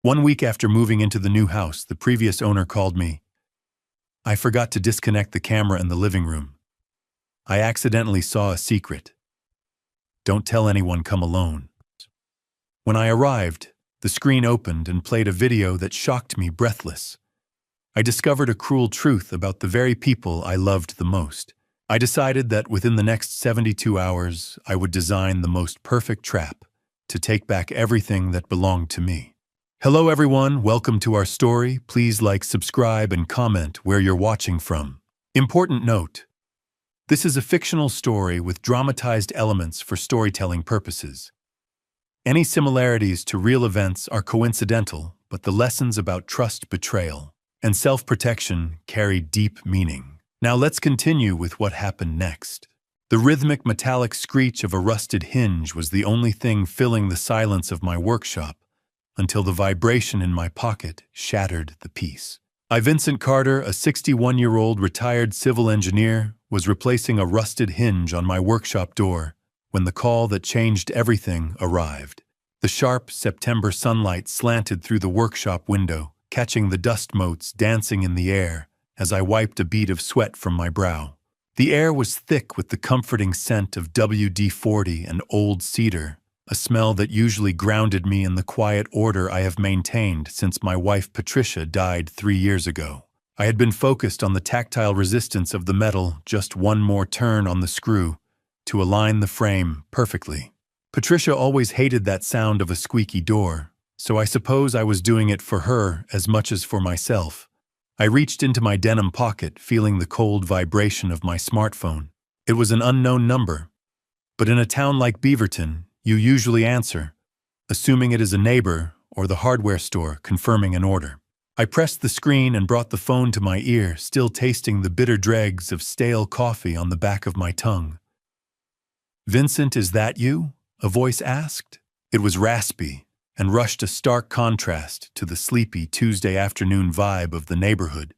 1 week after moving into the new house, the previous owner called me. I forgot to disconnect the camera in the living room. I accidentally saw a secret. Don't tell anyone, come alone. When I arrived, the screen opened and played a video that shocked me breathless. I discovered a cruel truth about the very people I loved the most. I decided that within the next 72 hours, I would design the most perfect trap to take back everything that belonged to me. Hello everyone, welcome to our story. Please like, subscribe, and comment where you're watching from. Important note: this is a fictional story with dramatized elements for storytelling purposes. Any similarities to real events are coincidental, but the lessons about trust, betrayal, and self-protection carry deep meaning. Now let's continue with what happened next. The rhythmic metallic screech of a rusted hinge was the only thing filling the silence of my workshop, until the vibration in my pocket shattered the peace. Vincent Carter, a 61-year-old retired civil engineer, was replacing a rusted hinge on my workshop door when the call that changed everything arrived. The sharp September sunlight slanted through the workshop window, catching the dust motes dancing in the air as I wiped a bead of sweat from my brow. The air was thick with the comforting scent of WD-40 and old cedar, a smell that usually grounded me in the quiet order I have maintained since my wife Patricia died 3 years ago. I had been focused on the tactile resistance of the metal, just one more turn on the screw to align the frame perfectly. Patricia always hated that sound of a squeaky door, so I suppose I was doing it for her as much as for myself. I reached into my denim pocket, feeling the cold vibration of my smartphone. It was an unknown number, but in a town like Beaverton, you usually answer, assuming it is a neighbor or the hardware store confirming an order. I pressed the screen and brought the phone to my ear, still tasting the bitter dregs of stale coffee on the back of my tongue. "Vincent, is that you?" a voice asked. It was raspy and rushed a stark contrast to the sleepy Tuesday afternoon vibe of the neighborhood.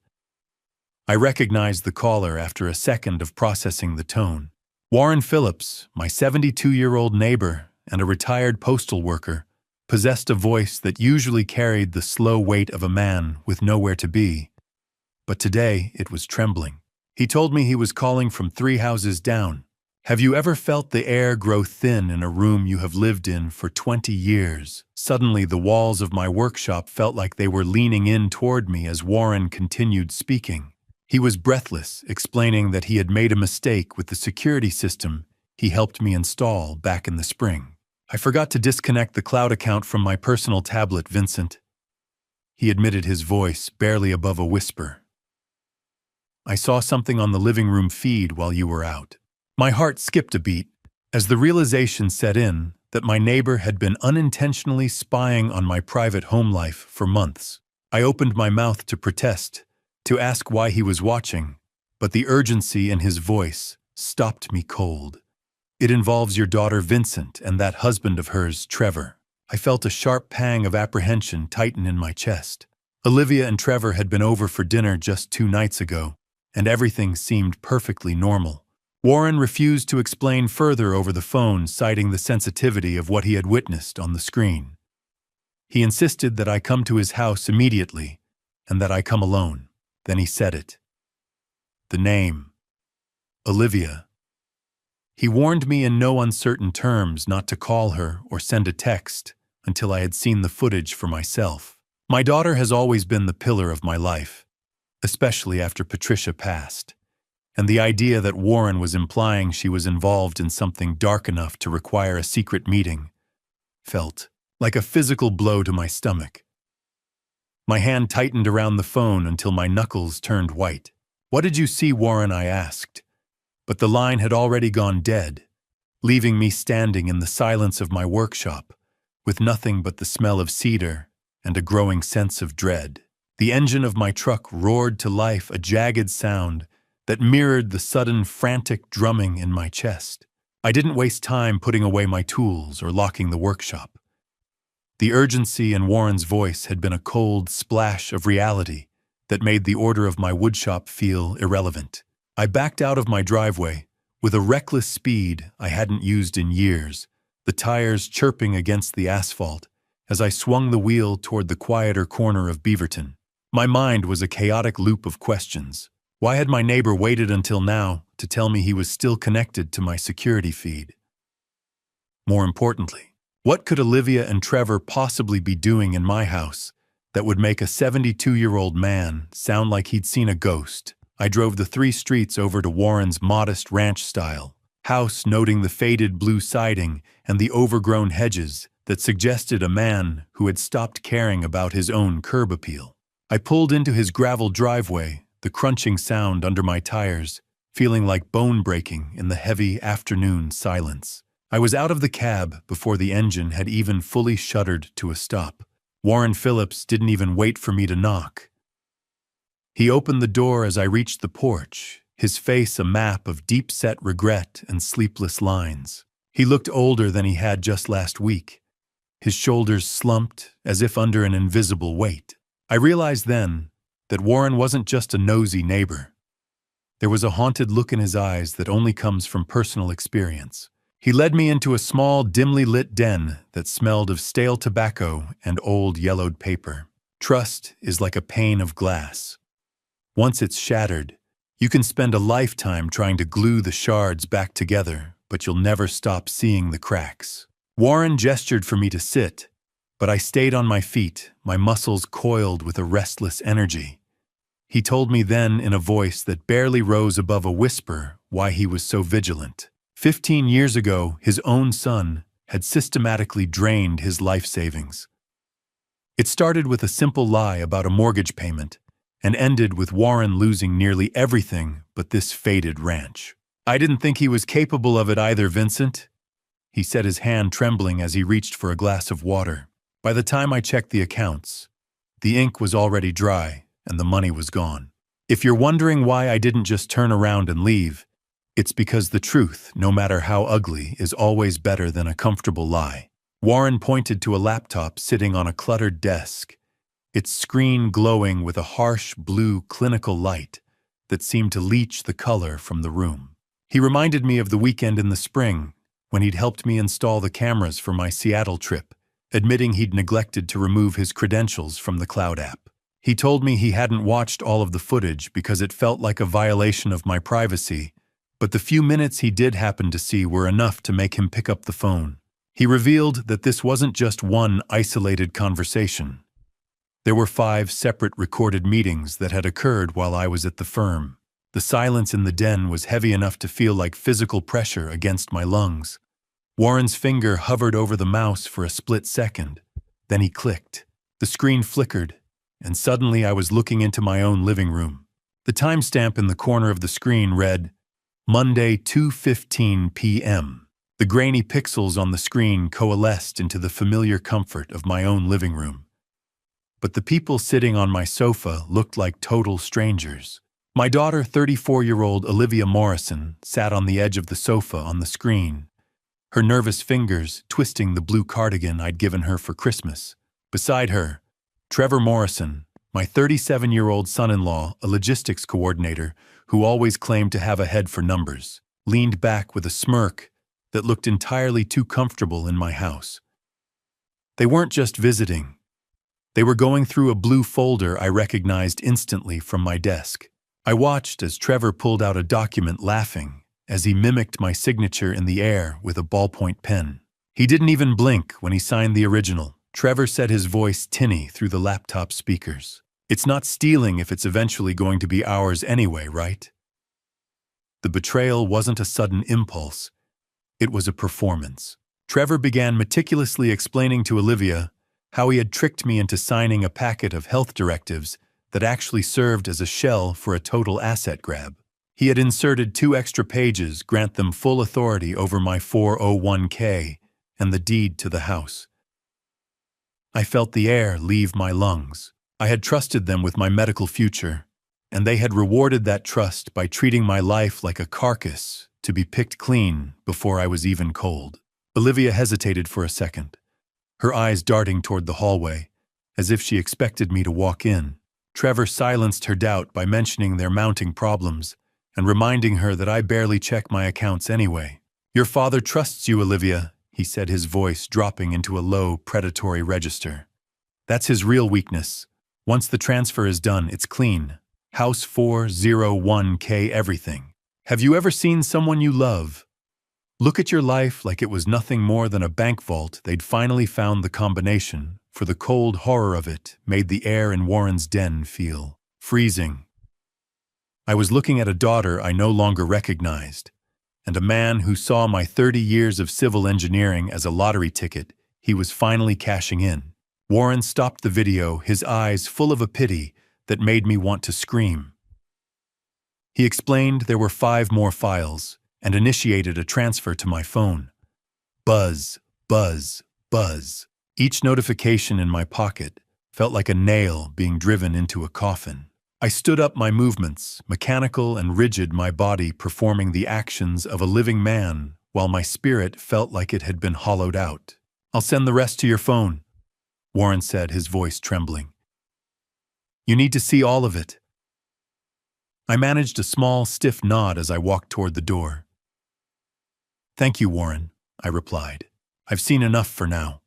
I recognized the caller after a second of processing the tone. Warren Phillips, my 72-year-old neighbor and a retired postal worker, possessed a voice that usually carried the slow weight of a man with nowhere to be. But today it was trembling. He told me he was calling from 3 houses down. Have you ever felt the air grow thin in a room you have lived in for 20 years? Suddenly the walls of my workshop felt like they were leaning in toward me as Warren continued speaking. He was breathless, explaining that he had made a mistake with the security system he helped me install back in the spring. "I forgot to disconnect the cloud account from my personal tablet, Vincent," he admitted, his voice barely above a whisper. "I saw something on the living room feed while you were out." My heart skipped a beat as the realization set in that my neighbor had been unintentionally spying on my private home life for months. I opened my mouth to protest, to ask why he was watching, but the urgency in his voice stopped me cold. "It involves your daughter Vincent and that husband of hers, Trevor." I felt a sharp pang of apprehension tighten in my chest. Olivia and Trevor had been over for dinner just 2 nights ago, and everything seemed perfectly normal. Warren refused to explain further over the phone, citing the sensitivity of what he had witnessed on the screen. He insisted that I come to his house immediately, and that I come alone. Then he said it. The name. Olivia. He warned me in no uncertain terms not to call her or send a text until I had seen the footage for myself. My daughter has always been the pillar of my life, especially after Patricia passed, and the idea that Warren was implying she was involved in something dark enough to require a secret meeting felt like a physical blow to my stomach. My hand tightened around the phone until my knuckles turned white. "What did you see, Warren?" I asked. But the line had already gone dead, leaving me standing in the silence of my workshop, with nothing but the smell of cedar and a growing sense of dread. The engine of my truck roared to life, a jagged sound that mirrored the sudden frantic drumming in my chest. I didn't waste time putting away my tools or locking the workshop. The urgency in Warren's voice had been a cold splash of reality that made the order of my woodshop feel irrelevant. I backed out of my driveway with a reckless speed I hadn't used in years, the tires chirping against the asphalt as I swung the wheel toward the quieter corner of Beaverton. My mind was a chaotic loop of questions. Why had my neighbor waited until now to tell me he was still connected to my security feed? More importantly, what could Olivia and Trevor possibly be doing in my house that would make a 72-year-old man sound like he'd seen a ghost? I drove the 3 streets over to Warren's modest ranch-style house, noting the faded blue siding and the overgrown hedges that suggested a man who had stopped caring about his own curb appeal. I pulled into his gravel driveway, the crunching sound under my tires, feeling like bone breaking in the heavy afternoon silence. I was out of the cab before the engine had even fully shuddered to a stop. Warren Phillips didn't even wait for me to knock. He opened the door as I reached the porch, his face a map of deep-set regret and sleepless lines. He looked older than he had just last week, his shoulders slumped as if under an invisible weight. I realized then that Warren wasn't just a nosy neighbor. There was a haunted look in his eyes that only comes from personal experience. He led me into a small, dimly lit den that smelled of stale tobacco and old yellowed paper. Trust is like a pane of glass. Once it's shattered, you can spend a lifetime trying to glue the shards back together, but you'll never stop seeing the cracks. Warren gestured for me to sit, but I stayed on my feet, my muscles coiled with a restless energy. He told me then in a voice that barely rose above a whisper why he was so vigilant. 15 years ago, his own son had systematically drained his life savings. It started with a simple lie about a mortgage payment and ended with Warren losing nearly everything but this faded ranch. I didn't think he was capable of it either, Vincent. He said, his hand trembling as he reached for a glass of water. By the time I checked the accounts, the ink was already dry and the money was gone. If you're wondering why I didn't just turn around and leave, it's because the truth, no matter how ugly, is always better than a comfortable lie. Warren pointed to a laptop sitting on a cluttered desk, its screen glowing with a harsh blue clinical light that seemed to leach the color from the room. He reminded me of the weekend in the spring when he'd helped me install the cameras for my Seattle trip, admitting he'd neglected to remove his credentials from the cloud app. He told me he hadn't watched all of the footage because it felt like a violation of my privacy, but the few minutes he did happen to see were enough to make him pick up the phone. He revealed that this wasn't just one isolated conversation. There were 5 separate recorded meetings that had occurred while I was at the firm. The silence in the den was heavy enough to feel like physical pressure against my lungs. Warren's finger hovered over the mouse for a split second. Then he clicked. The screen flickered, and suddenly I was looking into my own living room. The timestamp in the corner of the screen read, Monday, 2:15 p.m. The grainy pixels on the screen coalesced into the familiar comfort of my own living room. But the people sitting on my sofa looked like total strangers. My daughter, 34-year-old Olivia Morrison, sat on the edge of the sofa on the screen, her nervous fingers twisting the blue cardigan I'd given her for Christmas. Beside her, Trevor Morrison, my 37-year-old son-in-law, a logistics coordinator who always claimed to have a head for numbers, leaned back with a smirk that looked entirely too comfortable in my house. They weren't just visiting. They were going through a blue folder I recognized instantly from my desk. I watched as Trevor pulled out a document, laughing as he mimicked my signature in the air with a ballpoint pen. He didn't even blink when he signed the original. Trevor said, his voice tinny through the laptop speakers. It's not stealing if it's eventually going to be ours anyway, right? The betrayal wasn't a sudden impulse. It was a performance. Trevor began meticulously explaining to Olivia how he had tricked me into signing a packet of health directives that actually served as a shell for a total asset grab. He had inserted 2 extra pages, grant them full authority over my 401k and the deed to the house. I felt the air leave my lungs. I had trusted them with my medical future, and they had rewarded that trust by treating my life like a carcass to be picked clean before I was even cold. Olivia hesitated for a second, her eyes darting toward the hallway, as if she expected me to walk in. Trevor silenced her doubt by mentioning their mounting problems and reminding her that I barely check my accounts anyway. Your father trusts you, Olivia, he said, his voice dropping into a low, predatory register. That's his real weakness. Once the transfer is done, it's clean. House 401K everything. Have you ever seen someone you love look at your life like it was nothing more than a bank vault? They'd finally found the combination, for the cold horror of it made the air in Warren's den feel freezing. I was looking at a daughter I no longer recognized, and a man who saw my 30 years of civil engineering as a lottery ticket he was finally cashing in. Warren stopped the video, his eyes full of a pity that made me want to scream. He explained there were 5 more files and initiated a transfer to my phone. Buzz, buzz, buzz. Each notification in my pocket felt like a nail being driven into a coffin. I stood up, my movements, mechanical and rigid, my body performing the actions of a living man, while my spirit felt like it had been hollowed out. I'll send the rest to your phone, Warren said, his voice trembling. You need to see all of it. I managed a small, stiff nod as I walked toward the door. Thank you, Warren, I replied. I've seen enough for now.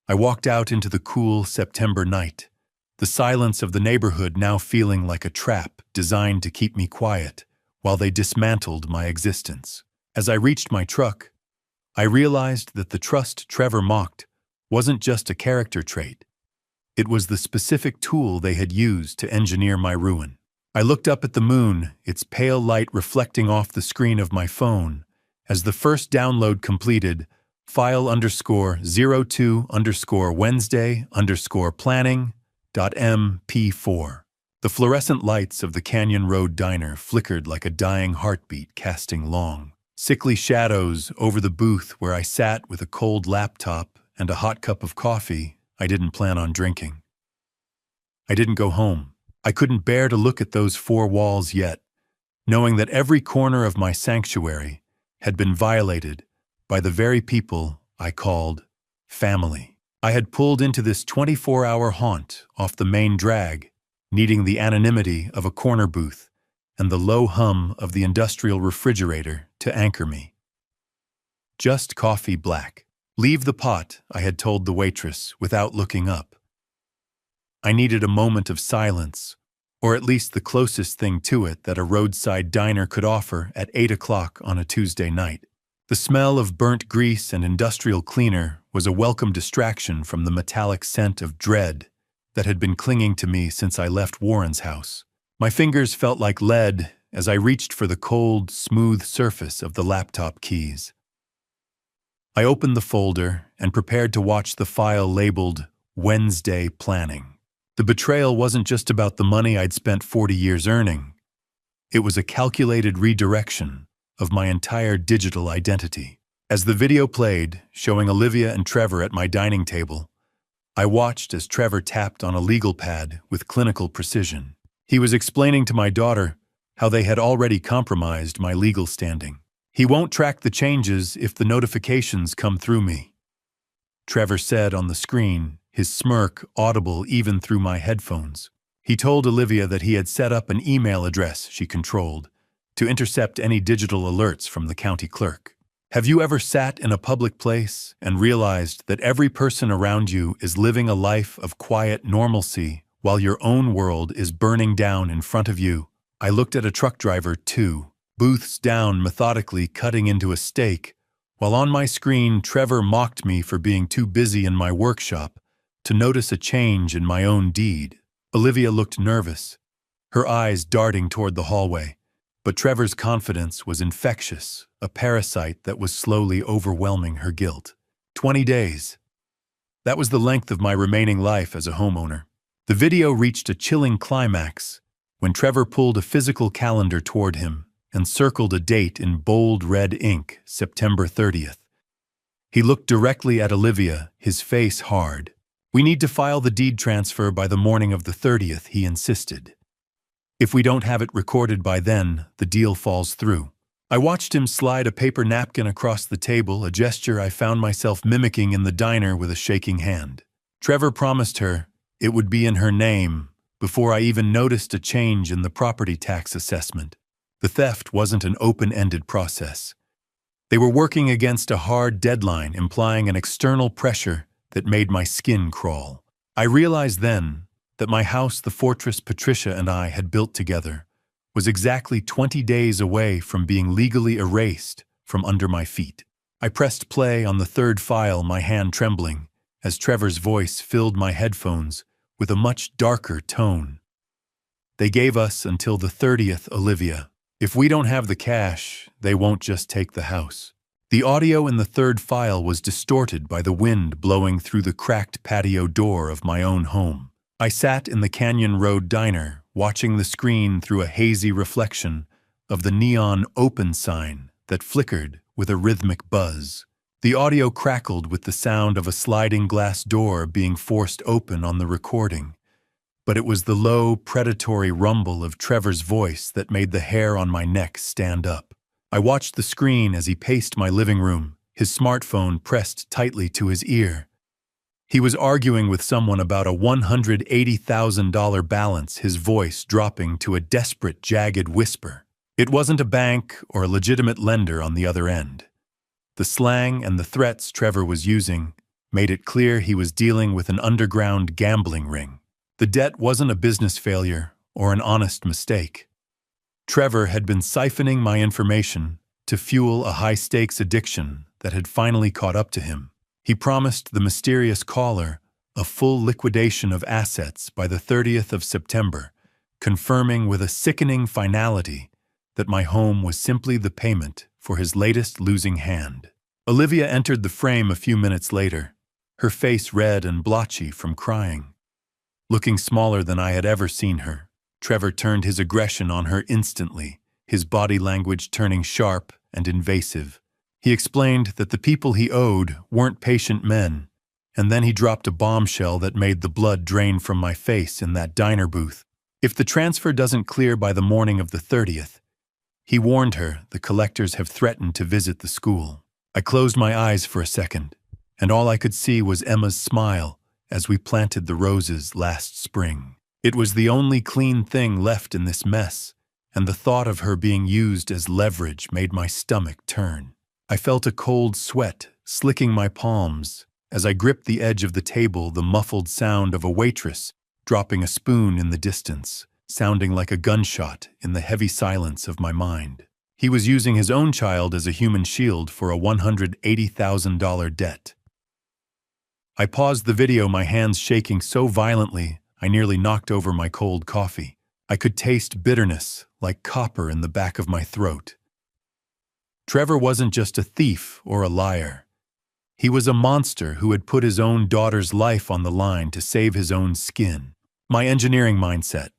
I walked out into the cool September night, the silence of the neighborhood now feeling like a trap designed to keep me quiet while they dismantled my existence. As I reached my truck, I realized that the trust Trevor mocked wasn't just a character trait. It was the specific tool they had used to engineer my ruin. I looked up at the moon, its pale light reflecting off the screen of my phone, as the first download completed, file_02_Wednesday_planning.mp4. The fluorescent lights of the Canyon Road diner flickered like a dying heartbeat, casting long, sickly shadows over the booth where I sat with a cold laptop and a hot cup of coffee I didn't plan on drinking. I didn't go home. I couldn't bear to look at those 4 walls yet, knowing that every corner of my sanctuary had been violated by the very people I called family. I had pulled into this 24-hour haunt off the main drag, needing the anonymity of a corner booth and the low hum of the industrial refrigerator to anchor me. Just coffee black. Leave the pot, I had told the waitress without looking up. I needed a moment of silence, or at least the closest thing to it that a roadside diner could offer at 8 o'clock on a Tuesday night. The smell of burnt grease and industrial cleaner was a welcome distraction from the metallic scent of dread that had been clinging to me since I left Warren's house. My fingers felt like lead as I reached for the cold, smooth surface of the laptop keys. I opened the folder and prepared to watch the file labeled Wednesday Planning. The betrayal wasn't just about the money I'd spent 40 years earning. It was a calculated redirection of my entire digital identity. As the video played, showing Olivia and Trevor at my dining table, I watched as Trevor tapped on a legal pad with clinical precision. He was explaining to my daughter how they had already compromised my legal standing. He won't track the changes if the notifications come through me, Trevor said on the screen, his smirk audible even through my headphones. He told Olivia that he had set up an email address she controlled to intercept any digital alerts from the county clerk. Have you ever sat in a public place and realized that every person around you is living a life of quiet normalcy while your own world is burning down in front of you? I looked at a truck driver, too, booths down, methodically cutting into a steak, while on my screen Trevor mocked me for being too busy in my workshop to notice a change in my own deed. Olivia looked nervous, her eyes darting toward the hallway, but Trevor's confidence was infectious, a parasite that was slowly overwhelming her guilt. 20 days. That was the length of my remaining life as a homeowner. The video reached a chilling climax when Trevor pulled a physical calendar toward him and circled a date in bold red ink, September 30th. He looked directly at Olivia, his face hard. We need to file the deed transfer by the morning of the 30th, he insisted. If we don't have it recorded by then, the deal falls through. I watched him slide a paper napkin across the table, a gesture I found myself mimicking in the diner with a shaking hand. Trevor promised her it would be in her name before I even noticed a change in the property tax assessment. The theft wasn't an open-ended process. They were working against a hard deadline, implying an external pressure that made my skin crawl. I realized then that my house, the fortress Patricia and I had built together, was exactly 20 days away from being legally erased from under my feet. I pressed play on the third file, my hand trembling, as Trevor's voice filled my headphones with a much darker tone. They gave us until the 30th, Olivia. If we don't have the cash, they won't just take the house. The audio in the third file was distorted by the wind blowing through the cracked patio door of my own home. I sat in the Canyon Road diner, watching the screen through a hazy reflection of the neon open sign that flickered with a rhythmic buzz. The audio crackled with the sound of a sliding glass door being forced open on the recording, but it was the low, predatory rumble of Trevor's voice that made the hair on my neck stand up. I watched the screen as he paced my living room, his smartphone pressed tightly to his ear. He was arguing with someone about a $180,000 balance, his voice dropping to a desperate, jagged whisper. It wasn't a bank or a legitimate lender on the other end. The slang and the threats Trevor was using made it clear he was dealing with an underground gambling ring. The debt wasn't a business failure or an honest mistake. Trevor had been siphoning my information to fuel a high-stakes addiction that had finally caught up to him. He promised the mysterious caller a full liquidation of assets by the 30th of September, confirming with a sickening finality that my home was simply the payment for his latest losing hand. Olivia entered the frame a few minutes later, her face red and blotchy from crying. Looking smaller than I had ever seen her, Trevor turned his aggression on her instantly, his body language turning sharp and invasive. He explained that the people he owed weren't patient men, and then he dropped a bombshell that made the blood drain from my face in that diner booth. If the transfer doesn't clear by the morning of the 30th, he warned her the collectors have threatened to visit the school. I closed my eyes for a second, and all I could see was Emma's smile as we planted the roses last spring. It was the only clean thing left in this mess, and the thought of her being used as leverage made my stomach turn. I felt a cold sweat slicking my palms as I gripped the edge of the table, the muffled sound of a waitress dropping a spoon in the distance, sounding like a gunshot in the heavy silence of my mind. He was using his own child as a human shield for a $180,000 debt. I paused the video, my hands shaking so violently I nearly knocked over my cold coffee. I could taste bitterness like copper in the back of my throat. Trevor wasn't just a thief or a liar. He was a monster who had put his own daughter's life on the line to save his own skin. My engineering mindset,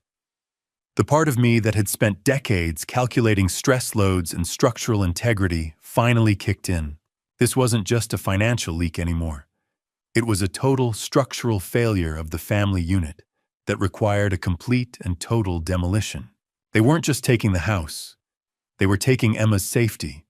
the part of me that had spent decades calculating stress loads and structural integrity, finally kicked in. This wasn't just a financial leak anymore. It was a total structural failure of the family unit that required a complete and total demolition. They weren't just taking the house. They were taking Emma's safety,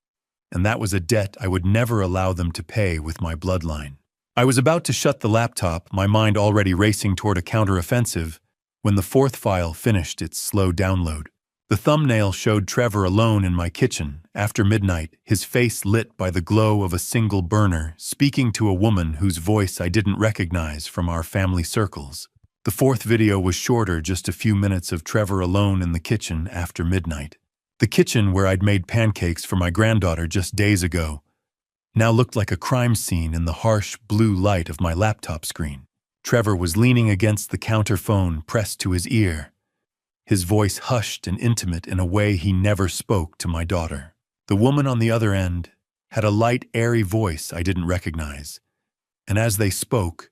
and that was a debt I would never allow them to pay with my bloodline. I was about to shut the laptop, my mind already racing toward a counteroffensive, when the fourth file finished its slow download. The thumbnail showed Trevor alone in my kitchen, after midnight, his face lit by the glow of a single burner, speaking to a woman whose voice I didn't recognize from our family circles. The fourth video was shorter, just a few minutes of Trevor alone in the kitchen after midnight. The kitchen where I'd made pancakes for my granddaughter just days ago now looked like a crime scene in the harsh blue light of my laptop screen. Trevor was leaning against the counter phone pressed to his ear, his voice hushed and intimate in a way he never spoke to my daughter. The woman on the other end had a light, airy voice I didn't recognize, and as they spoke,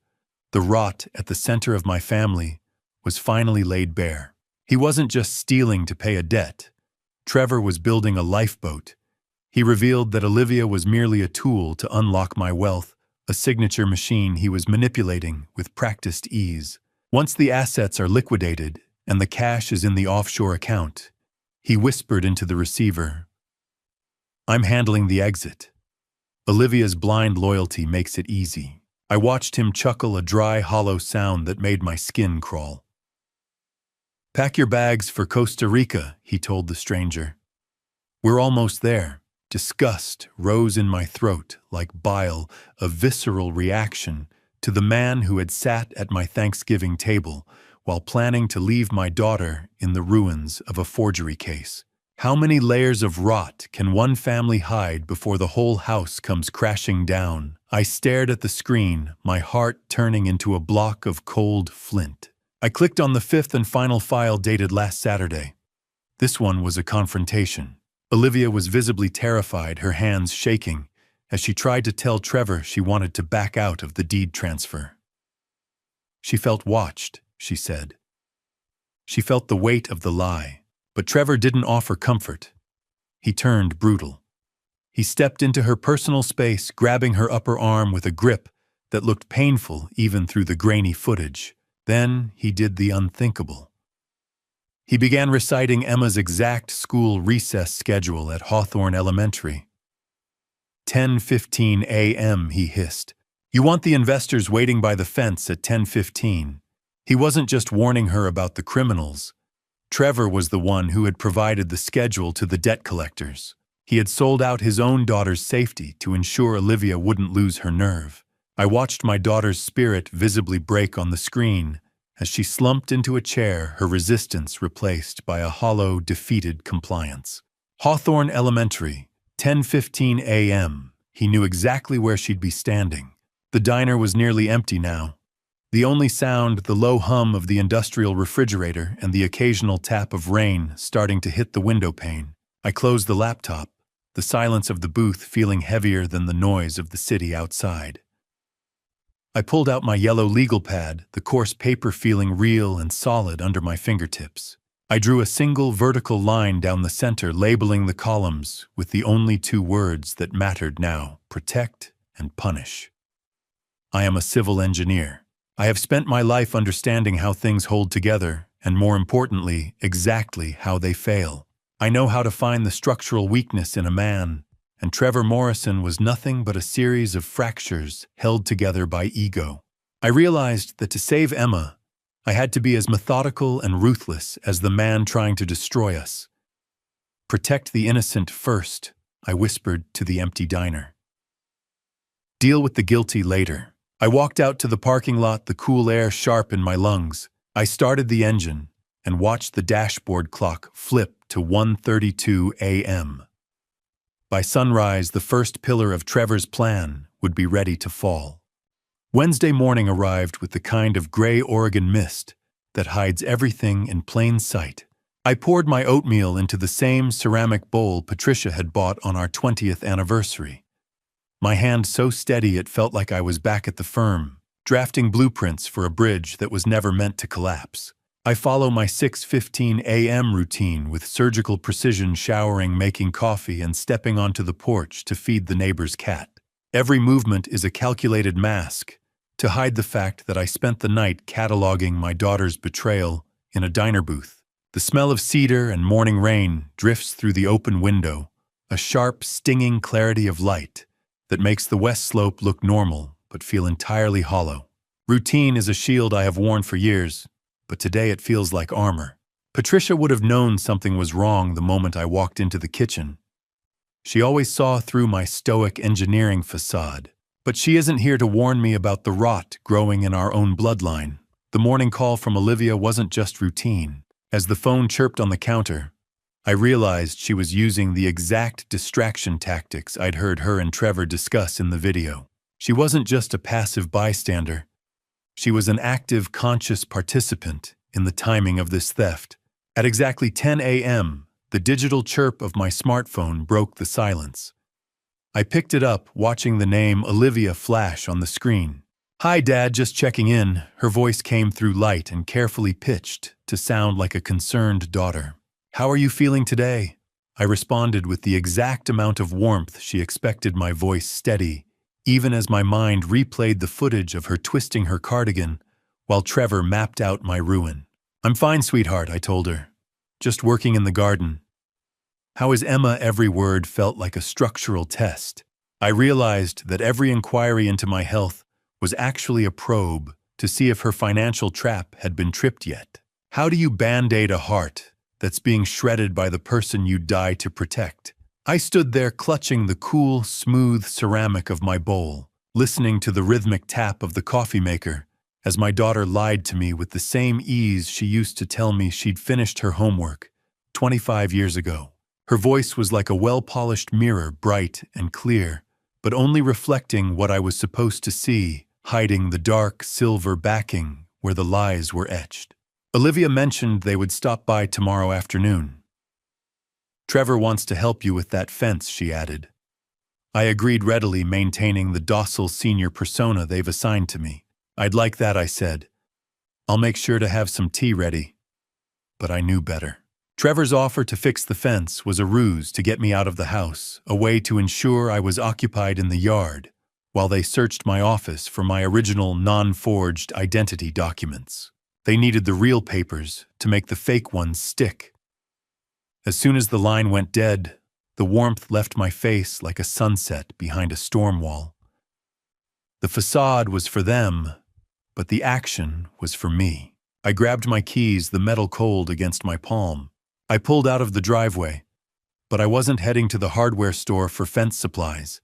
the rot at the center of my family was finally laid bare. He wasn't just stealing to pay a debt. Trevor was building a lifeboat. He revealed that Olivia was merely a tool to unlock my wealth, a signature machine he was manipulating with practiced ease. Once the assets are liquidated and the cash is in the offshore account, he whispered into the receiver, "I'm handling the exit. Olivia's blind loyalty makes it easy." I watched him chuckle, a dry, hollow sound that made my skin crawl. "Pack your bags for Costa Rica," he told the stranger. "We're almost there." Disgust rose in my throat like bile, a visceral reaction to the man who had sat at my Thanksgiving table while planning to leave my daughter in the ruins of a forgery case. How many layers of rot can one family hide before the whole house comes crashing down? I stared at the screen, my heart turning into a block of cold flint. I clicked on the fifth and final file dated last Saturday. This one was a confrontation. Olivia was visibly terrified, her hands shaking, as she tried to tell Trevor she wanted to back out of the deed transfer. She felt watched, she said. She felt the weight of the lie, but Trevor didn't offer comfort. He turned brutal. He stepped into her personal space, grabbing her upper arm with a grip that looked painful even through the grainy footage. Then he did the unthinkable. He began reciting Emma's exact school recess schedule at Hawthorne Elementary. 10:15 a.m., he hissed. You want the investors waiting by the fence at 10:15. He wasn't just warning her about the criminals. Trevor was the one who had provided the schedule to the debt collectors. He had sold out his own daughter's safety to ensure Olivia wouldn't lose her nerve. I watched my daughter's spirit visibly break on the screen as she slumped into a chair, her resistance replaced by a hollow, defeated compliance. Hawthorne Elementary, 10:15 a.m. He knew exactly where she'd be standing. The diner was nearly empty now. The only sound, the low hum of the industrial refrigerator and the occasional tap of rain starting to hit the window pane. I closed the laptop, the silence of the booth feeling heavier than the noise of the city outside. I pulled out my yellow legal pad, the coarse paper feeling real and solid under my fingertips. I drew a single vertical line down the center, labeling the columns with the only two words that mattered now: protect and punish. I am a civil engineer. I have spent my life understanding how things hold together, and more importantly, exactly how they fail. I know how to find the structural weakness in a man, and Trevor Morrison was nothing but a series of fractures held together by ego. I realized that to save Emma, I had to be as methodical and ruthless as the man trying to destroy us. Protect the innocent first, I whispered to the empty diner. Deal with the guilty later. I walked out to the parking lot, the cool air sharp in my lungs. I started the engine and watched the dashboard clock flip to 1:32 a.m. By sunrise, the first pillar of Trevor's plan would be ready to fall. Wednesday morning arrived with the kind of gray Oregon mist that hides everything in plain sight. I poured my oatmeal into the same ceramic bowl Patricia had bought on our 20th anniversary. My hand so steady it felt like I was back at the firm, drafting blueprints for a bridge that was never meant to collapse. I follow my 6:15 a.m. routine with surgical precision, showering, making coffee, and stepping onto the porch to feed the neighbor's cat. Every movement is a calculated mask to hide the fact that I spent the night cataloging my daughter's betrayal in a diner booth. The smell of cedar and morning rain drifts through the open window, a sharp, stinging clarity of light that makes the west slope look normal but feel entirely hollow. Routine is a shield I have worn for years, but today it feels like armor. Patricia would have known something was wrong the moment I walked into the kitchen. She always saw through my stoic engineering facade, but she isn't here to warn me about the rot growing in our own bloodline. The morning call from Olivia wasn't just routine. As the phone chirped on the counter, I realized she was using the exact distraction tactics I'd heard her and Trevor discuss in the video. She wasn't just a passive bystander. She was an active, conscious participant in the timing of this theft. At exactly 10 a.m., the digital chirp of my smartphone broke the silence. I picked it up, watching the name Olivia flash on the screen. "Hi, Dad, just checking in." Her voice came through light and carefully pitched to sound like a concerned daughter. "How are you feeling today?" I responded with the exact amount of warmth she expected, my voice steady, even as my mind replayed the footage of her twisting her cardigan while Trevor mapped out my ruin. "I'm fine, sweetheart," I told her. "Just working in the garden." "How is Emma?" Every word felt like a structural test. I realized that every inquiry into my health was actually a probe to see if her financial trap had been tripped yet. How do you band-aid a heart that's being shredded by the person you die to protect? I stood there clutching the cool, smooth ceramic of my bowl, listening to the rhythmic tap of the coffee maker, as my daughter lied to me with the same ease she used to tell me she'd finished her homework 25 years ago. Her voice was like a well-polished mirror, bright and clear, but only reflecting what I was supposed to see, hiding the dark, silver backing where the lies were etched. Olivia mentioned they would stop by tomorrow afternoon. Trevor wants to help you with that fence, she added. I agreed readily, maintaining the docile senior persona they've assigned to me. I'd like that, I said. I'll make sure to have some tea ready. But I knew better. Trevor's offer to fix the fence was a ruse to get me out of the house, a way to ensure I was occupied in the yard, while they searched my office for my original non-forged identity documents. They needed the real papers to make the fake ones stick. As soon as the line went dead, the warmth left my face like a sunset behind a storm wall. The facade was for them, but the action was for me. I grabbed my keys, the metal cold against my palm. I pulled out of the driveway, but I wasn't heading to the hardware store for fence supplies.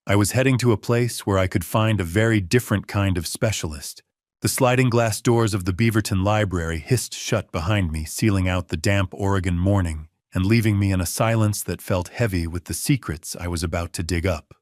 I was heading to a place where I could find a very different kind of specialist. The sliding glass doors of the Beaverton Library hissed shut behind me, sealing out the damp Oregon morning and leaving me in a silence that felt heavy with the secrets I was about to dig up.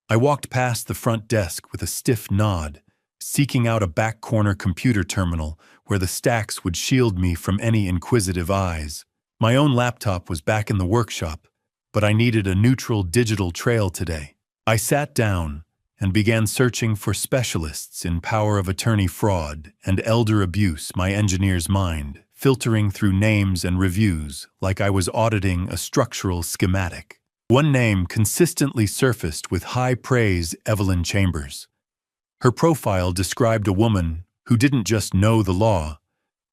I walked past the front desk with a stiff nod, seeking out a back corner computer terminal where the stacks would shield me from any inquisitive eyes. My own laptop was back in the workshop, but I needed a neutral digital trail today. I sat down and began searching for specialists in power of attorney fraud and elder abuse, my engineer's mind, filtering through names and reviews like I was auditing a structural schematic. One name consistently surfaced with high praise: Evelyn Chambers. Her profile described a woman who didn't just know the law,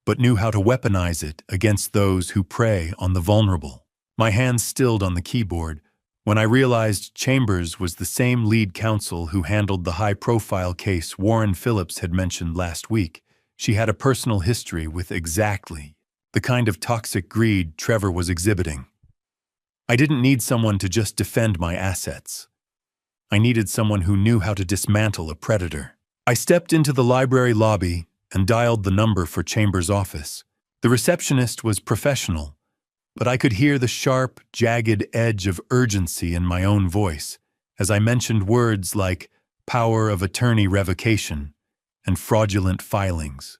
but knew how to weaponize it against those who prey on the vulnerable. My hands stilled on the keyboard when I realized Chambers was the same lead counsel who handled the high-profile case Warren Phillips had mentioned last week. She had a personal history with exactly the kind of toxic greed Trevor was exhibiting. I didn't need someone to just defend my assets. I needed someone who knew how to dismantle a predator. I stepped into the library lobby and dialed the number for Chambers' office. The receptionist was professional, but I could hear the sharp, jagged edge of urgency in my own voice as I mentioned words like power of attorney revocation and fraudulent filings.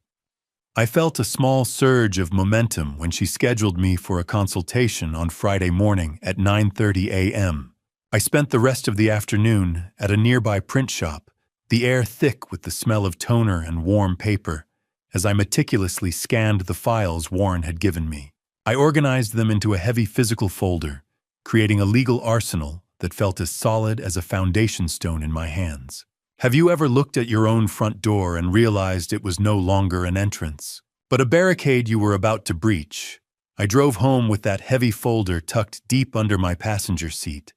I felt a small surge of momentum when she scheduled me for a consultation on Friday morning at 9:30 a.m. I spent the rest of the afternoon at a nearby print shop, the air thick with the smell of toner and warm paper, as I meticulously scanned the files Warren had given me. I organized them into a heavy physical folder, creating a legal arsenal that felt as solid as a foundation stone in my hands. Have you ever looked at your own front door and realized it was no longer an entrance, but a barricade you were about to breach? I drove home with that heavy folder tucked deep under my passenger seat,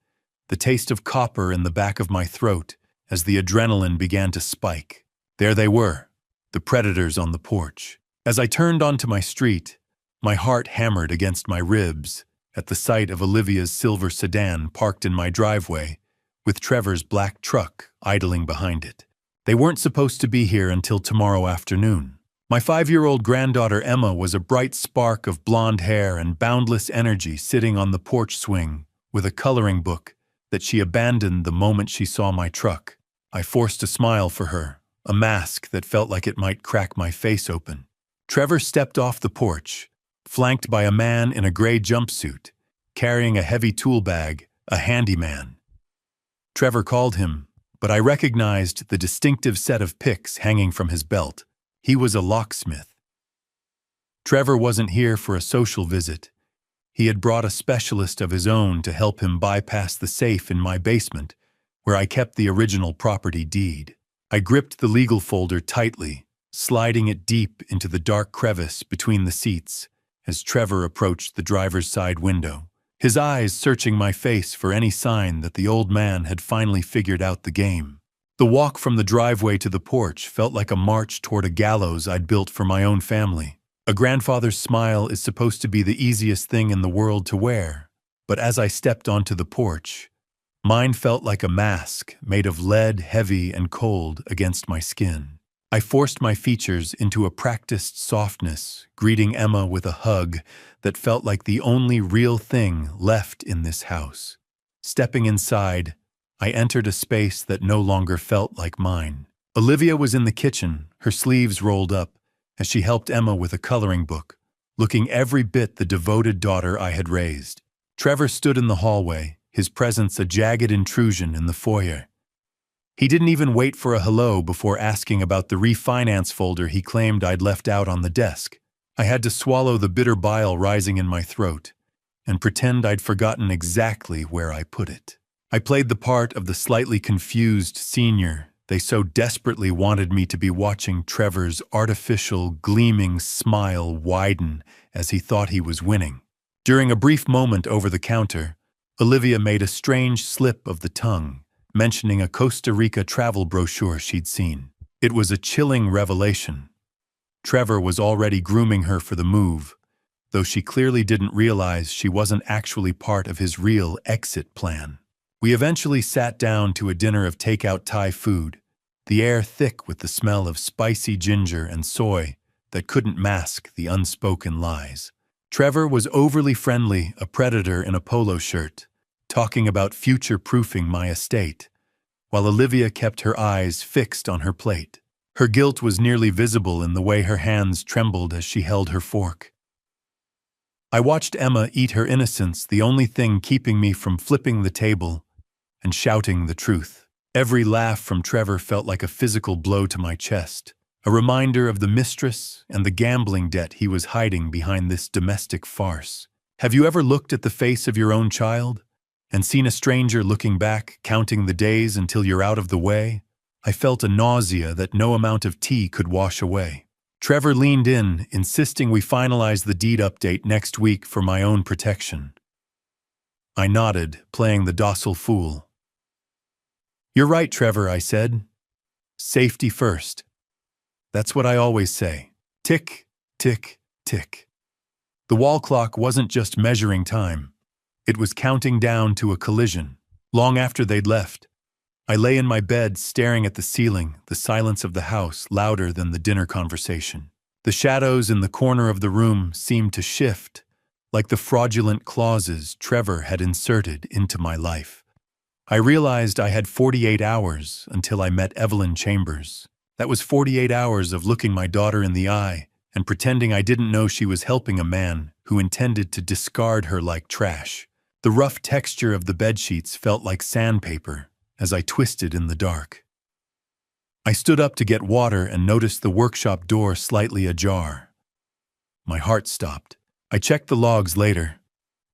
the taste of copper in the back of my throat as the adrenaline began to spike. There they were, the predators on the porch. As I turned onto my street, my heart hammered against my ribs at the sight of Olivia's silver sedan parked in my driveway, with Trevor's black truck idling behind it. They weren't supposed to be here until tomorrow afternoon. My 5-year-old granddaughter Emma was a bright spark of blonde hair and boundless energy sitting on the porch swing with a coloring book that she abandoned the moment she saw my truck. I forced a smile for her, a mask that felt like it might crack my face open. Trevor stepped off the porch, flanked by a man in a gray jumpsuit, carrying a heavy tool bag, a handyman. Trevor called him, but I recognized the distinctive set of picks hanging from his belt. He was a locksmith. Trevor wasn't here for a social visit. He had brought a specialist of his own to help him bypass the safe in my basement, where I kept the original property deed. I gripped the legal folder tightly, sliding it deep into the dark crevice between the seats as Trevor approached the driver's side window, his eyes searching my face for any sign that the old man had finally figured out the game. The walk from the driveway to the porch felt like a march toward a gallows I'd built for my own family. A grandfather's smile is supposed to be the easiest thing in the world to wear, But as I stepped onto the porch, mine felt like a mask made of lead, heavy and cold against my skin. I forced my features into a practiced softness, greeting Emma with a hug that felt like the only real thing left in this house. Stepping inside, I entered a space that no longer felt like mine. Olivia was in the kitchen, her sleeves rolled up, as she helped Emma with a coloring book, looking every bit the devoted daughter I had raised. Trevor stood in the hallway, his presence a jagged intrusion in the foyer. He didn't even wait for a hello before asking about the refinance folder he claimed I'd left out on the desk. I had to swallow the bitter bile rising in my throat and pretend I'd forgotten exactly where I put it. I played the part of the slightly confused senior they so desperately wanted me to be, watching Trevor's artificial, gleaming smile widen as he thought he was winning. During a brief moment over the counter, Olivia made a strange slip of the tongue, mentioning a Costa Rica travel brochure she'd seen. It was a chilling revelation. Trevor was already grooming her for the move, though she clearly didn't realize she wasn't actually part of his real exit plan. We eventually sat down to a dinner of takeout Thai food, the air thick with the smell of spicy ginger and soy that couldn't mask the unspoken lies. Trevor was overly friendly, a predator in a polo shirt, talking about future-proofing my estate, while Olivia kept her eyes fixed on her plate. Her guilt was nearly visible in the way her hands trembled as she held her fork. I watched Emma eat her innocence, the only thing keeping me from flipping the table and shouting the truth. Every laugh from Trevor felt like a physical blow to my chest, a reminder of the mistress and the gambling debt he was hiding behind this domestic farce. Have you ever looked at the face of your own child and seen a stranger looking back, counting the days until you're out of the way? I felt a nausea that no amount of tea could wash away. Trevor leaned in, insisting we finalize the deed update next week for my own protection. I nodded, playing the docile fool. "You're right, Trevor," I said. "Safety first." That's what I always say. Tick, tick, tick. The wall clock wasn't just measuring time. It was counting down to a collision. Long after they'd left, I lay in my bed staring at the ceiling, the silence of the house louder than the dinner conversation. The shadows in the corner of the room seemed to shift, like the fraudulent clauses Trevor had inserted into my life. I realized I had 48 hours until I met Evelyn Chambers. That was 48 hours of looking my daughter in the eye and pretending I didn't know she was helping a man who intended to discard her like trash. The rough texture of the bedsheets felt like sandpaper as I twisted in the dark. I stood up to get water and noticed the workshop door slightly ajar. My heart stopped. I checked the logs later.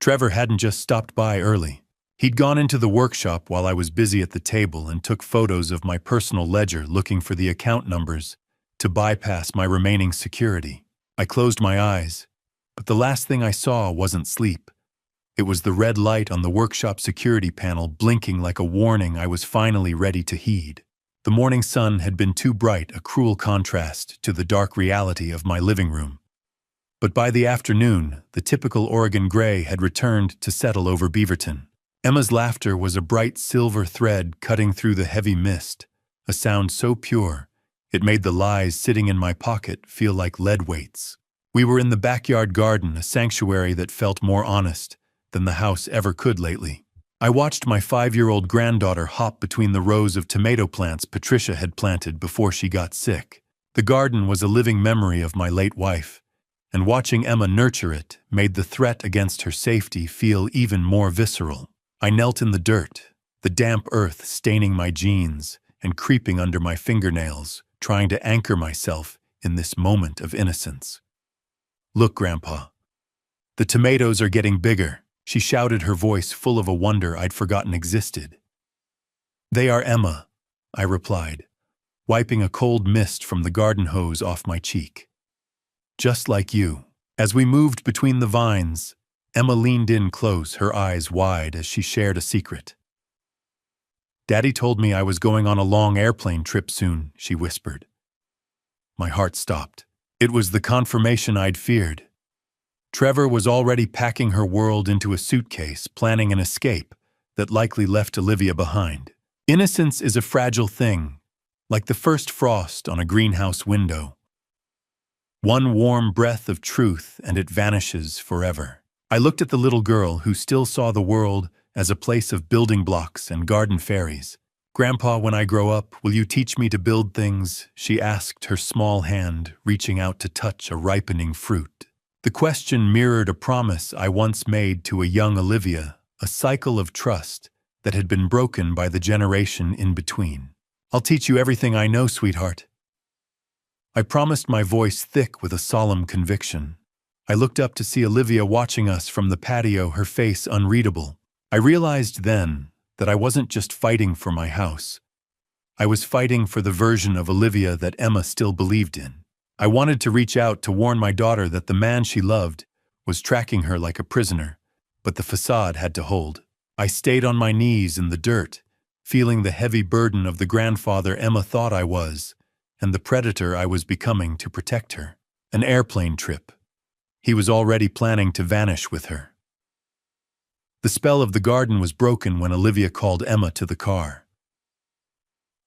Trevor hadn't just stopped by early. He'd gone into the workshop while I was busy at the table and took photos of my personal ledger, looking for the account numbers to bypass my remaining security. I closed my eyes, but the last thing I saw wasn't sleep. It was the red light on the workshop security panel blinking like a warning I was finally ready to heed. The morning sun had been too bright, a cruel contrast to the dark reality of my living room. But by the afternoon, the typical Oregon gray had returned to settle over Beaverton. Emma's laughter was a bright silver thread cutting through the heavy mist, a sound so pure it made the lies sitting in my pocket feel like lead weights. We were in the backyard garden, a sanctuary that felt more honest than the house ever could lately. I watched my 5-year-old granddaughter hop between the rows of tomato plants Patricia had planted before she got sick. The garden was a living memory of my late wife, and watching Emma nurture it made the threat against her safety feel even more visceral. I knelt in the dirt, the damp earth staining my jeans and creeping under my fingernails, trying to anchor myself in this moment of innocence. "Look, Grandpa. The tomatoes are getting bigger," she shouted, her voice full of a wonder I'd forgotten existed. "They are, Emma," I replied, wiping a cold mist from the garden hose off my cheek. "Just like you." As we moved between the vines, Emma leaned in close, her eyes wide as she shared a secret. "Daddy told me I was going on a long airplane trip soon," she whispered. My heart stopped. It was the confirmation I'd feared. Trevor was already packing her world into a suitcase, planning an escape that likely left Olivia behind. Innocence is a fragile thing, like the first frost on a greenhouse window. One warm breath of truth and it vanishes forever. I looked at the little girl who still saw the world as a place of building blocks and garden fairies. "Grandpa, when I grow up, will you teach me to build things?" she asked, her small hand reaching out to touch a ripening fruit. The question mirrored a promise I once made to a young Olivia, a cycle of trust that had been broken by the generation in between. "I'll teach you everything I know, sweetheart." I promised, my voice thick with a solemn conviction. I looked up to see Olivia watching us from the patio, her face unreadable. I realized then that I wasn't just fighting for my house. I was fighting for the version of Olivia that Emma still believed in. I wanted to reach out to warn my daughter that the man she loved was tracking her like a prisoner, but the facade had to hold. I stayed on my knees in the dirt, feeling the heavy burden of the grandfather Emma thought I was, and the predator I was becoming to protect her. An airplane trip. He was already planning to vanish with her. The spell of the garden was broken when Olivia called Emma to the car.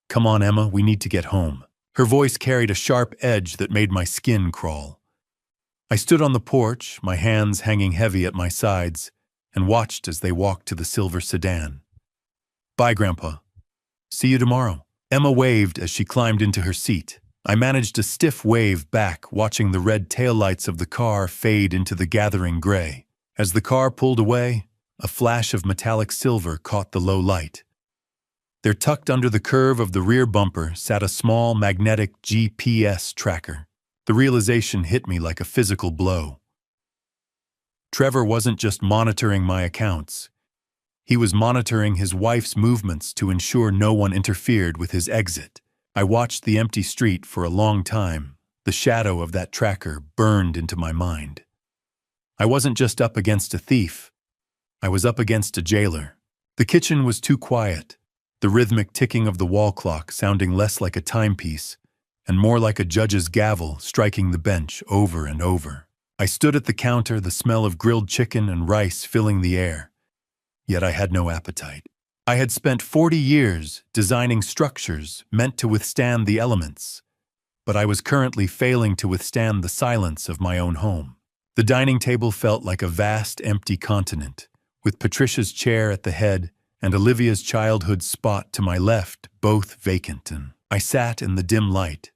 "Come on, Emma, we need to get home." Her voice carried a sharp edge that made my skin crawl. I stood on the porch, my hands hanging heavy at my sides, and watched as they walked to the silver sedan. "Bye, Grandpa. See you tomorrow." Emma waved as she climbed into her seat. I managed a stiff wave back, watching the red taillights of the car fade into the gathering gray. As the car pulled away, a flash of metallic silver caught the low light. There, tucked under the curve of the rear bumper, sat a small magnetic GPS tracker. The realization hit me like a physical blow. Trevor wasn't just monitoring my accounts. He was monitoring his wife's movements to ensure no one interfered with his exit. I watched the empty street for a long time. The shadow of that tracker burned into my mind. I wasn't just up against a thief. I was up against a jailer. The kitchen was too quiet, the rhythmic ticking of the wall clock sounding less like a timepiece and more like a judge's gavel striking the bench over and over. I stood at the counter, the smell of grilled chicken and rice filling the air. Yet I had no appetite. I had spent 40 years designing structures meant to withstand the elements, but I was currently failing to withstand the silence of my own home. The dining table felt like a vast, empty continent, with Patricia's chair at the head and Olivia's childhood spot to my left, both vacant. And I sat in the dim light,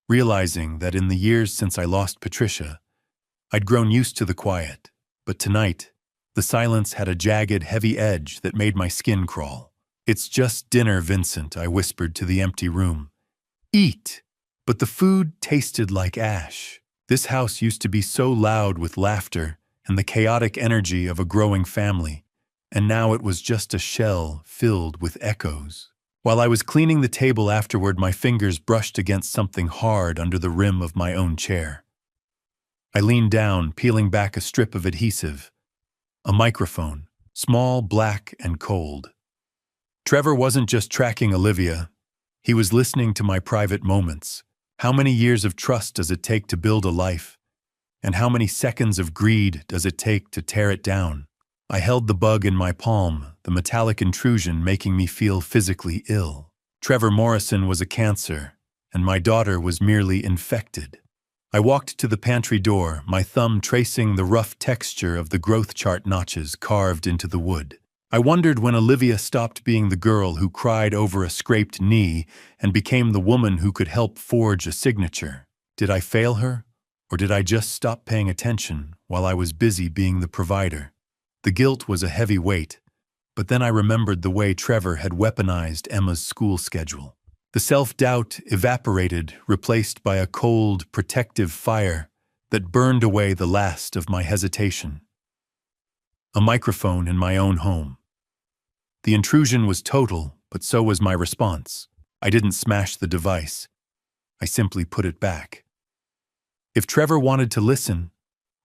realizing that in the years since I lost Patricia, I'd grown used to the quiet, but tonight, the silence had a jagged, heavy edge that made my skin crawl. "It's just dinner, Vincent," I whispered to the empty room. "Eat." But the food tasted like ash. This house used to be so loud with laughter and the chaotic energy of a growing family, and now it was just a shell filled with echoes. While I was cleaning the table afterward, my fingers brushed against something hard under the rim of my own chair. I leaned down, peeling back a strip of adhesive. A microphone, small, black, and cold. Trevor wasn't just tracking Olivia. He was listening to my private moments. How many years of trust does it take to build a life? And how many seconds of greed does it take to tear it down? I held the bug in my palm, the metallic intrusion making me feel physically ill. Trevor Morrison was a cancer, and my daughter was merely infected. I walked to the pantry door, my thumb tracing the rough texture of the growth chart notches carved into the wood. I wondered when Olivia stopped being the girl who cried over a scraped knee and became the woman who could help forge a signature. Did I fail her, or did I just stop paying attention while I was busy being the provider? The guilt was a heavy weight, but then I remembered the way Trevor had weaponized Emma's school schedule. The self-doubt evaporated, replaced by a cold, protective fire that burned away the last of my hesitation. A microphone in my own home. The intrusion was total, but so was my response. I didn't smash the device. I simply put it back. If Trevor wanted to listen,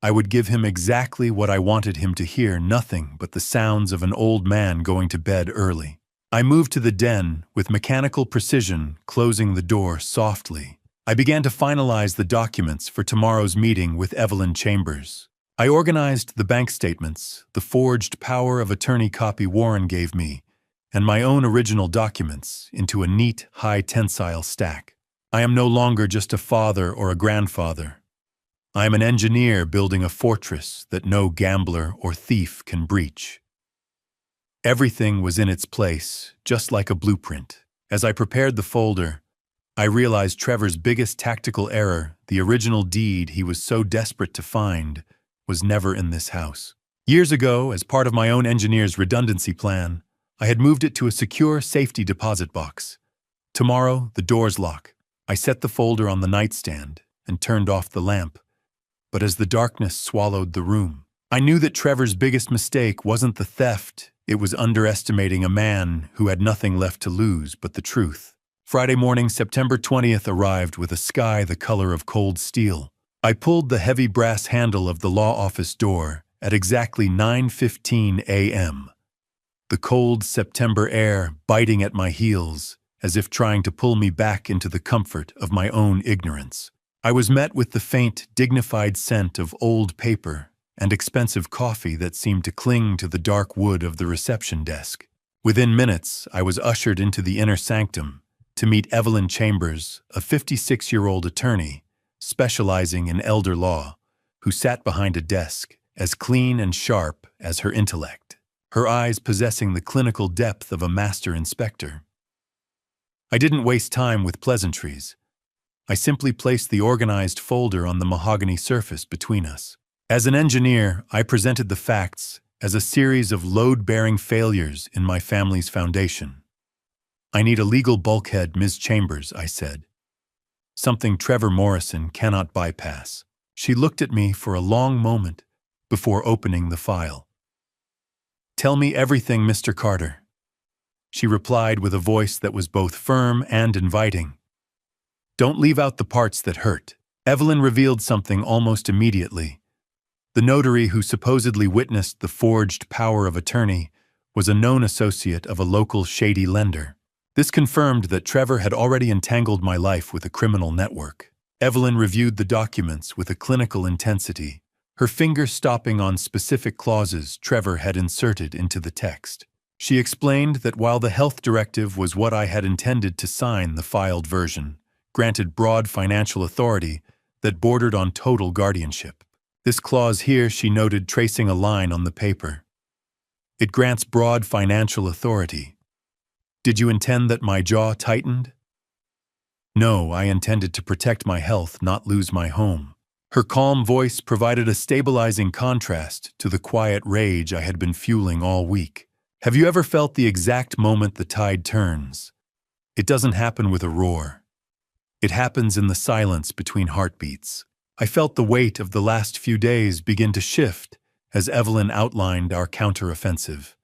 I would give him exactly what I wanted him to hear, nothing but the sounds of an old man going to bed early. I moved to the den with mechanical precision, closing the door softly. I began to finalize the documents for tomorrow's meeting with Evelyn Chambers. I organized the bank statements, the forged power of attorney copy Warren gave me, and my own original documents into a neat, high-tensile stack. I am no longer just a father or a grandfather. I am an engineer building a fortress that no gambler or thief can breach. Everything was in its place, just like a blueprint. As I prepared the folder, I realized Trevor's biggest tactical error, the original deed he was so desperate to find, was never in this house. Years ago, as part of my own engineer's redundancy plan, I had moved it to a secure safety deposit box. Tomorrow, the doors lock. I set the folder on the nightstand and turned off the lamp. But as the darkness swallowed the room, I knew that Trevor's biggest mistake wasn't the theft, it was underestimating a man who had nothing left to lose but the truth. Friday morning, September 20th arrived with a sky the color of cold steel. I pulled the heavy brass handle of the law office door at exactly 9:15 a.m. The cold September air biting at my heels, as if trying to pull me back into the comfort of my own ignorance. I was met with the faint, dignified scent of old paper and expensive coffee that seemed to cling to the dark wood of the reception desk. Within minutes, I was ushered into the inner sanctum to meet Evelyn Chambers, a 56-year-old attorney specializing in elder law, who sat behind a desk as clean and sharp as her intellect, her eyes possessing the clinical depth of a master inspector. I didn't waste time with pleasantries. I simply placed the organized folder on the mahogany surface between us. As an engineer, I presented the facts as a series of load-bearing failures in my family's foundation. I need a legal bulkhead, Ms. Chambers, I said. Something Trevor Morrison cannot bypass. She looked at me for a long moment before opening the file. Tell me everything, Mr. Carter. She replied with a voice that was both firm and inviting. Don't leave out the parts that hurt. Evelyn revealed something almost immediately. The notary who supposedly witnessed the forged power of attorney was a known associate of a local shady lender. This confirmed that Trevor had already entangled my life with a criminal network. Evelyn reviewed the documents with a clinical intensity, her finger stopping on specific clauses Trevor had inserted into the text. She explained that while the health directive was what I had intended to sign, the filed version granted broad financial authority that bordered on total guardianship. This clause here, she noted, tracing a line on the paper. It grants broad financial authority. Did you intend that? My jaw tightened? No, I intended to protect my health, not lose my home. Her calm voice provided a stabilizing contrast to the quiet rage I had been fueling all week. Have you ever felt the exact moment the tide turns? It doesn't happen with a roar. It happens in the silence between heartbeats. I felt the weight of the last few days begin to shift as Evelyn outlined our counteroffensive.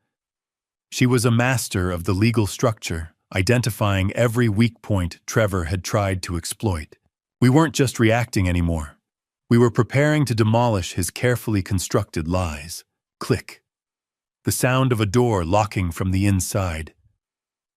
She was a master of the legal structure, identifying every weak point Trevor had tried to exploit. We weren't just reacting anymore. We were preparing to demolish his carefully constructed lies. Click. The sound of a door locking from the inside.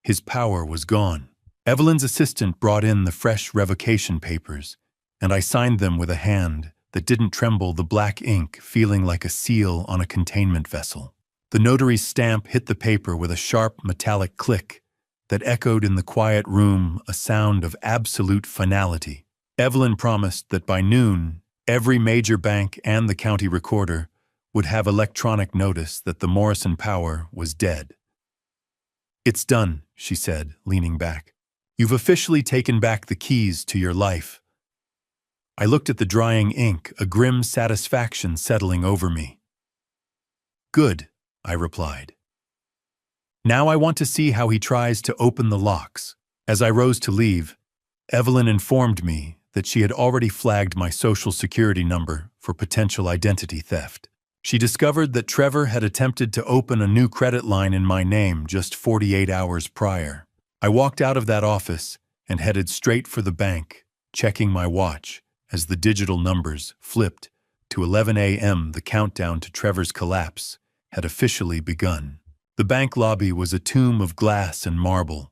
His power was gone. Evelyn's assistant brought in the fresh revocation papers, and I signed them with a hand that didn't tremble, the black ink feeling like a seal on a containment vessel. The notary's stamp hit the paper with a sharp metallic click that echoed in the quiet room, a sound of absolute finality. Evelyn promised that by noon, every major bank and the county recorder would have electronic notice that the Morrison power was dead. It's done, she said, leaning back. You've officially taken back the keys to your life. I looked at the drying ink, a grim satisfaction settling over me. Good, I replied. Now I want to see how he tries to open the locks. As I rose to leave, Evelyn informed me that she had already flagged my social security number for potential identity theft. She discovered that Trevor had attempted to open a new credit line in my name just 48 hours prior. I walked out of that office and headed straight for the bank, checking my watch as the digital numbers flipped to 11 a.m. The countdown to Trevor's collapse had officially begun. The bank lobby was a tomb of glass and marble,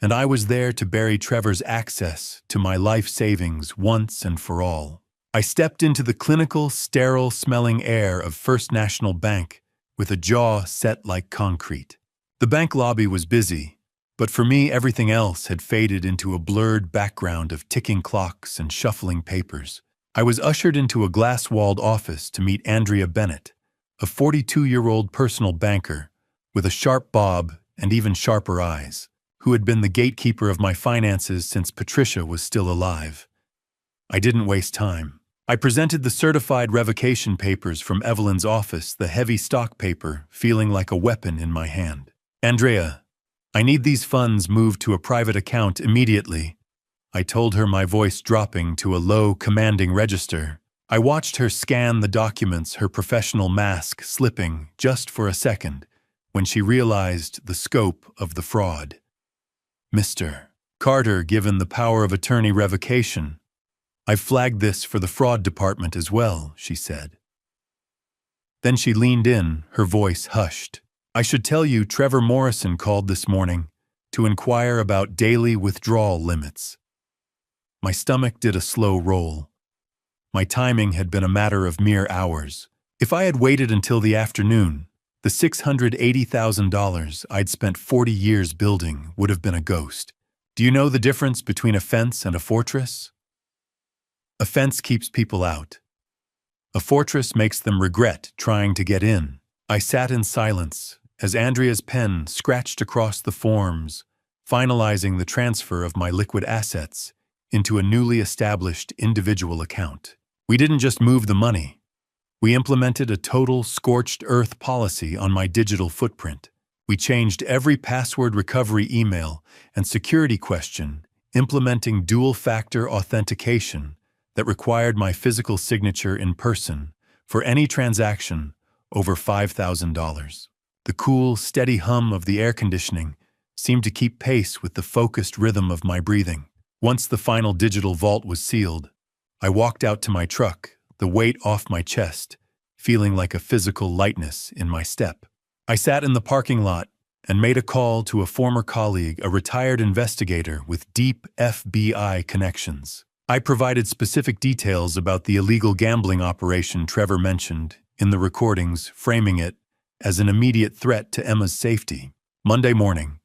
and I was there to bury Trevor's access to my life savings once and for all. I stepped into the clinical, sterile-smelling air of First National Bank with a jaw set like concrete. The bank lobby was busy, but for me everything else had faded into a blurred background of ticking clocks and shuffling papers. I was ushered into a glass-walled office to meet Andrea Bennett, a 42-year-old personal banker with a sharp bob and even sharper eyes, who had been the gatekeeper of my finances since Patricia was still alive. I didn't waste time. I presented the certified revocation papers from Evelyn's office, the heavy stock paper feeling like a weapon in my hand. "Andrea, I need these funds moved to a private account immediately," I told her, my voice dropping to a low, commanding register. I watched her scan the documents, her professional mask slipping just for a second when she realized the scope of the fraud. "Mr. Carter, given the power of attorney revocation, I've flagged this for the fraud department as well," she said. Then she leaned in, her voice hushed. "I should tell you Trevor Morrison called this morning to inquire about daily withdrawal limits." My stomach did a slow roll. My timing had been a matter of mere hours. If I had waited until the afternoon, the $680,000 I'd spent 40 years building would have been a ghost. "Do you know the difference between a fence and a fortress? A fence keeps people out. A fortress makes them regret trying to get in." I sat in silence as Andrea's pen scratched across the forms, finalizing the transfer of my liquid assets into a newly established individual account. We didn't just move the money. We implemented a total scorched earth policy on my digital footprint. We changed every password recovery email and security question, implementing dual-factor authentication that required my physical signature in person for any transaction over $5,000. The cool, steady hum of the air conditioning seemed to keep pace with the focused rhythm of my breathing. Once the final digital vault was sealed, I walked out to my truck, the weight off my chest, feeling like a physical lightness in my step. I sat in the parking lot and made a call to a former colleague, a retired investigator with deep FBI connections. I provided specific details about the illegal gambling operation Trevor mentioned in the recordings, framing it as an immediate threat to Emma's safety. Monday morning,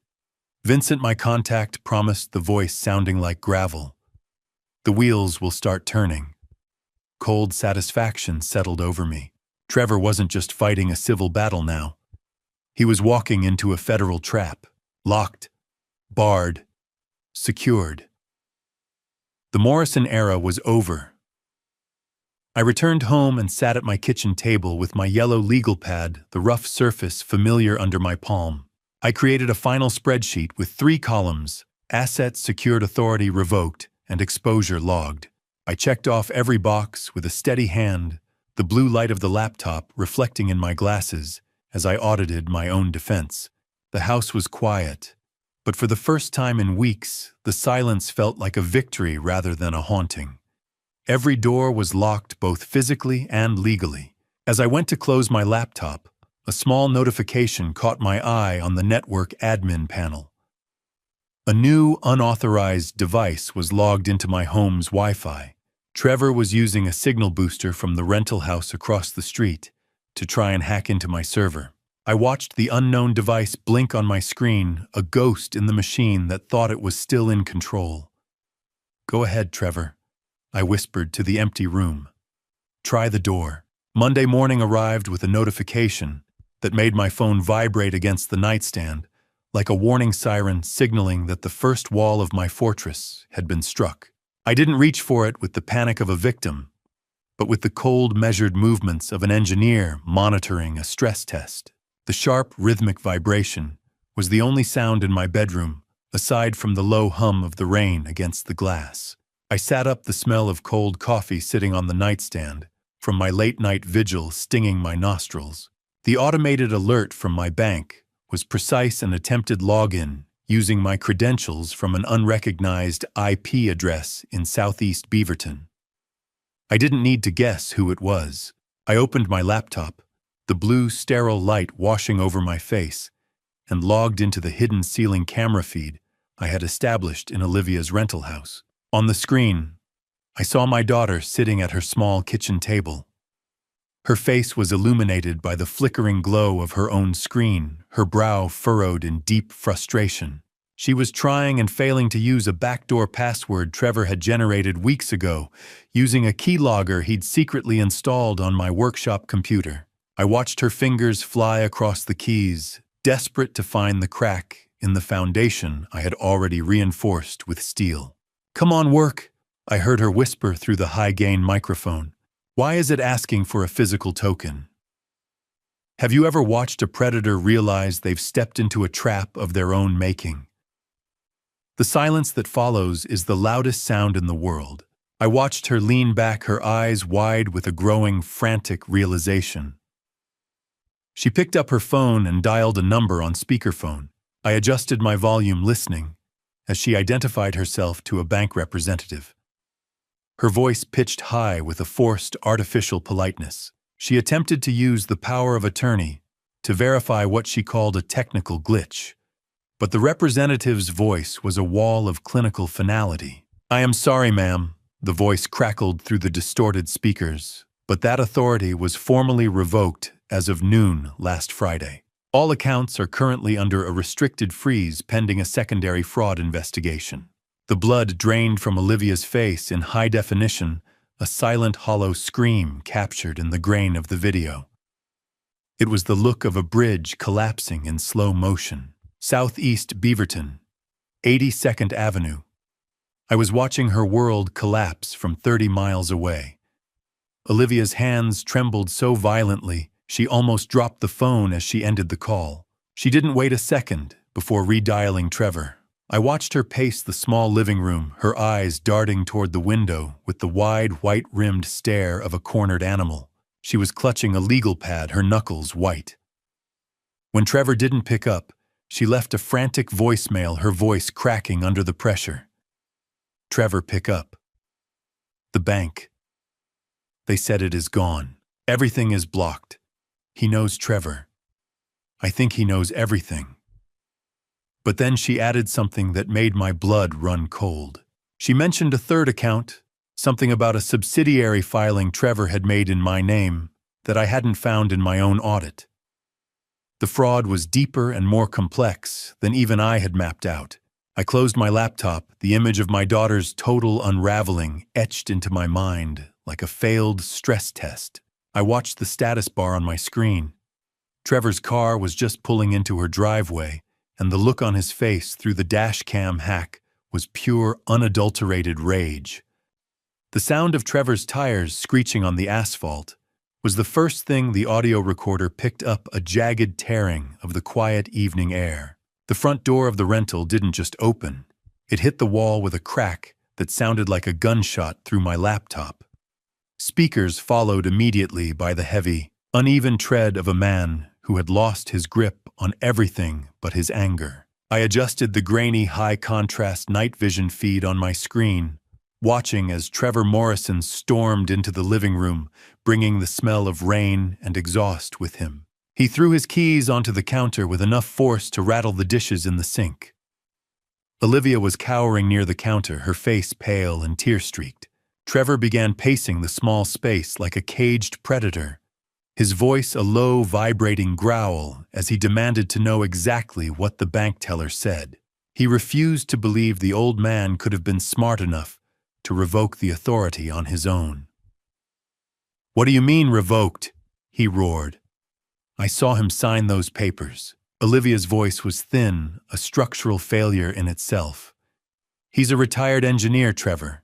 Vincent, my contact, promised, the voice sounding like gravel. "The wheels will start turning." Cold satisfaction settled over me. Trevor wasn't just fighting a civil battle now. He was walking into a federal trap, locked, barred, secured. The Morrison era was over. I returned home and sat at my kitchen table with my yellow legal pad, the rough surface familiar under my palm. I created a final spreadsheet with 3 columns: assets, secured authority revoked, and exposure logged. I checked off every box with a steady hand, the blue light of the laptop reflecting in my glasses as I audited my own defense. The house was quiet, but for the first time in weeks, the silence felt like a victory rather than a haunting. Every door was locked both physically and legally. As I went to close my laptop, a small notification caught my eye on the network admin panel. A new, unauthorized device was logged into my home's Wi-Fi. Trevor was using a signal booster from the rental house across the street to try and hack into my server. I watched the unknown device blink on my screen, a ghost in the machine that thought it was still in control. "Go ahead, Trevor," I whispered to the empty room. "Try the door." Monday morning arrived with a notification that made my phone vibrate against the nightstand, like a warning siren signaling that the first wall of my fortress had been struck. I didn't reach for it with the panic of a victim, but with the cold, measured movements of an engineer monitoring a stress test. The sharp, rhythmic vibration was the only sound in my bedroom, aside from the low hum of the rain against the glass. I sat up, the smell of cold coffee sitting on the nightstand from my late-night vigil stinging my nostrils. The automated alert from my bank was precise, an attempted login using my credentials from an unrecognized IP address in Southeast Beaverton. I didn't need to guess who it was. I opened my laptop, the blue, sterile light washing over my face, and logged into the hidden ceiling camera feed I had established in Olivia's rental house. On the screen, I saw my daughter sitting at her small kitchen table. Her face was illuminated by the flickering glow of her own screen, her brow furrowed in deep frustration. She was trying and failing to use a backdoor password Trevor had generated weeks ago, using a keylogger he'd secretly installed on my workshop computer. I watched her fingers fly across the keys, desperate to find the crack in the foundation I had already reinforced with steel. "Come on, work," I heard her whisper through the high-gain microphone. "Why is it asking for a physical token?" Have you ever watched a predator realize they've stepped into a trap of their own making? The silence that follows is the loudest sound in the world. I watched her lean back, her eyes wide with a growing, frantic realization. She picked up her phone and dialed a number on speakerphone. I adjusted my volume, listening, as she identified herself to a bank representative. Her voice pitched high with a forced, artificial politeness. She attempted to use the power of attorney to verify what she called a technical glitch. But the representative's voice was a wall of clinical finality. "I am sorry, ma'am," the voice crackled through the distorted speakers, "but that authority was formally revoked as of noon last Friday. All accounts are currently under a restricted freeze pending a secondary fraud investigation." The blood drained from Olivia's face in high definition, a silent, hollow scream captured in the grain of the video. It was the look of a bridge collapsing in slow motion. Southeast Beaverton, 82nd Avenue. I was watching her world collapse from 30 miles away. Olivia's hands trembled so violently, she almost dropped the phone as she ended the call. She didn't wait a second before redialing Trevor. I watched her pace the small living room, her eyes darting toward the window with the wide, white-rimmed stare of a cornered animal. She was clutching a legal pad, her knuckles white. When Trevor didn't pick up, she left a frantic voicemail, her voice cracking under the pressure. "Trevor, pick up. The bank. They said it is gone. Everything is blocked. He knows Trevor. I think he knows everything." But then she added something that made my blood run cold. She mentioned a third account, something about a subsidiary filing Trevor had made in my name that I hadn't found in my own audit. The fraud was deeper and more complex than even I had mapped out. I closed my laptop, the image of my daughter's total unraveling etched into my mind like a failed stress test. I watched the status bar on my screen. Trevor's car was just pulling into her driveway, and the look on his face through the dash cam hack was pure, unadulterated rage. The sound of Trevor's tires screeching on the asphalt was the first thing the audio recorder picked up, a jagged tearing of the quiet evening air. The front door of the rental didn't just open. It hit the wall with a crack that sounded like a gunshot through my laptop. Speakers followed immediately by the heavy, uneven tread of a man who had lost his grip on everything but his anger. I adjusted the grainy, high-contrast night vision feed on my screen, watching as Trevor Morrison stormed into the living room, bringing the smell of rain and exhaust with him. He threw his keys onto the counter with enough force to rattle the dishes in the sink. Olivia was cowering near the counter, her face pale and tear-streaked. Trevor began pacing the small space like a caged predator, his voice a low, vibrating growl as he demanded to know exactly what the bank teller said. He refused to believe the old man could have been smart enough to revoke the authority on his own. "What do you mean, revoked?" he roared. "I saw him sign those papers." Olivia's voice was thin, a structural failure in itself. "He's a retired engineer, Trevor.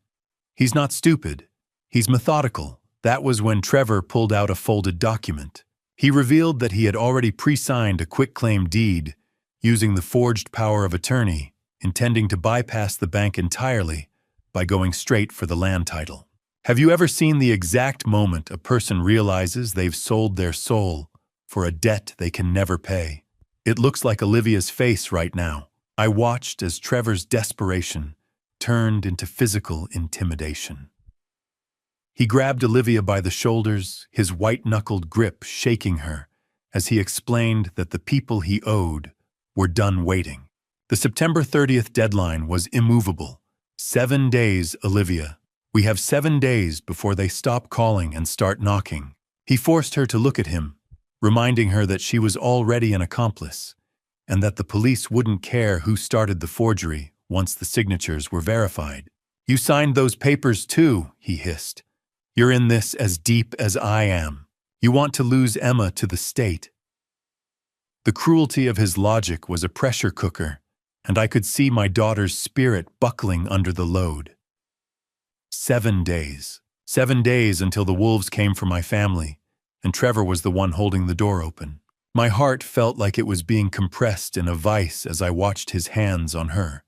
He's not stupid. He's methodical." That was when Trevor pulled out a folded document. He revealed that he had already pre-signed a quitclaim deed using the forged power of attorney, intending to bypass the bank entirely by going straight for the land title. Have you ever seen the exact moment a person realizes they've sold their soul for a debt they can never pay? It looks like Olivia's face right now. I watched as Trevor's desperation turned into physical intimidation. He grabbed Olivia by the shoulders, his white-knuckled grip shaking her, as he explained that the people he owed were done waiting. The September 30th deadline was immovable. 7 days, Olivia. We have 7 days before they stop calling and start knocking. He forced her to look at him, reminding her that she was already an accomplice, and that the police wouldn't care who started the forgery once the signatures were verified. You signed those papers too, he hissed. You're in this as deep as I am. You want to lose Emma to the state. The cruelty of his logic was a pressure cooker, and I could see my daughter's spirit buckling under the load. 7 days. 7 days until the wolves came for my family, and Trevor was the one holding the door open. My heart felt like it was being compressed in a vice as I watched his hands on her,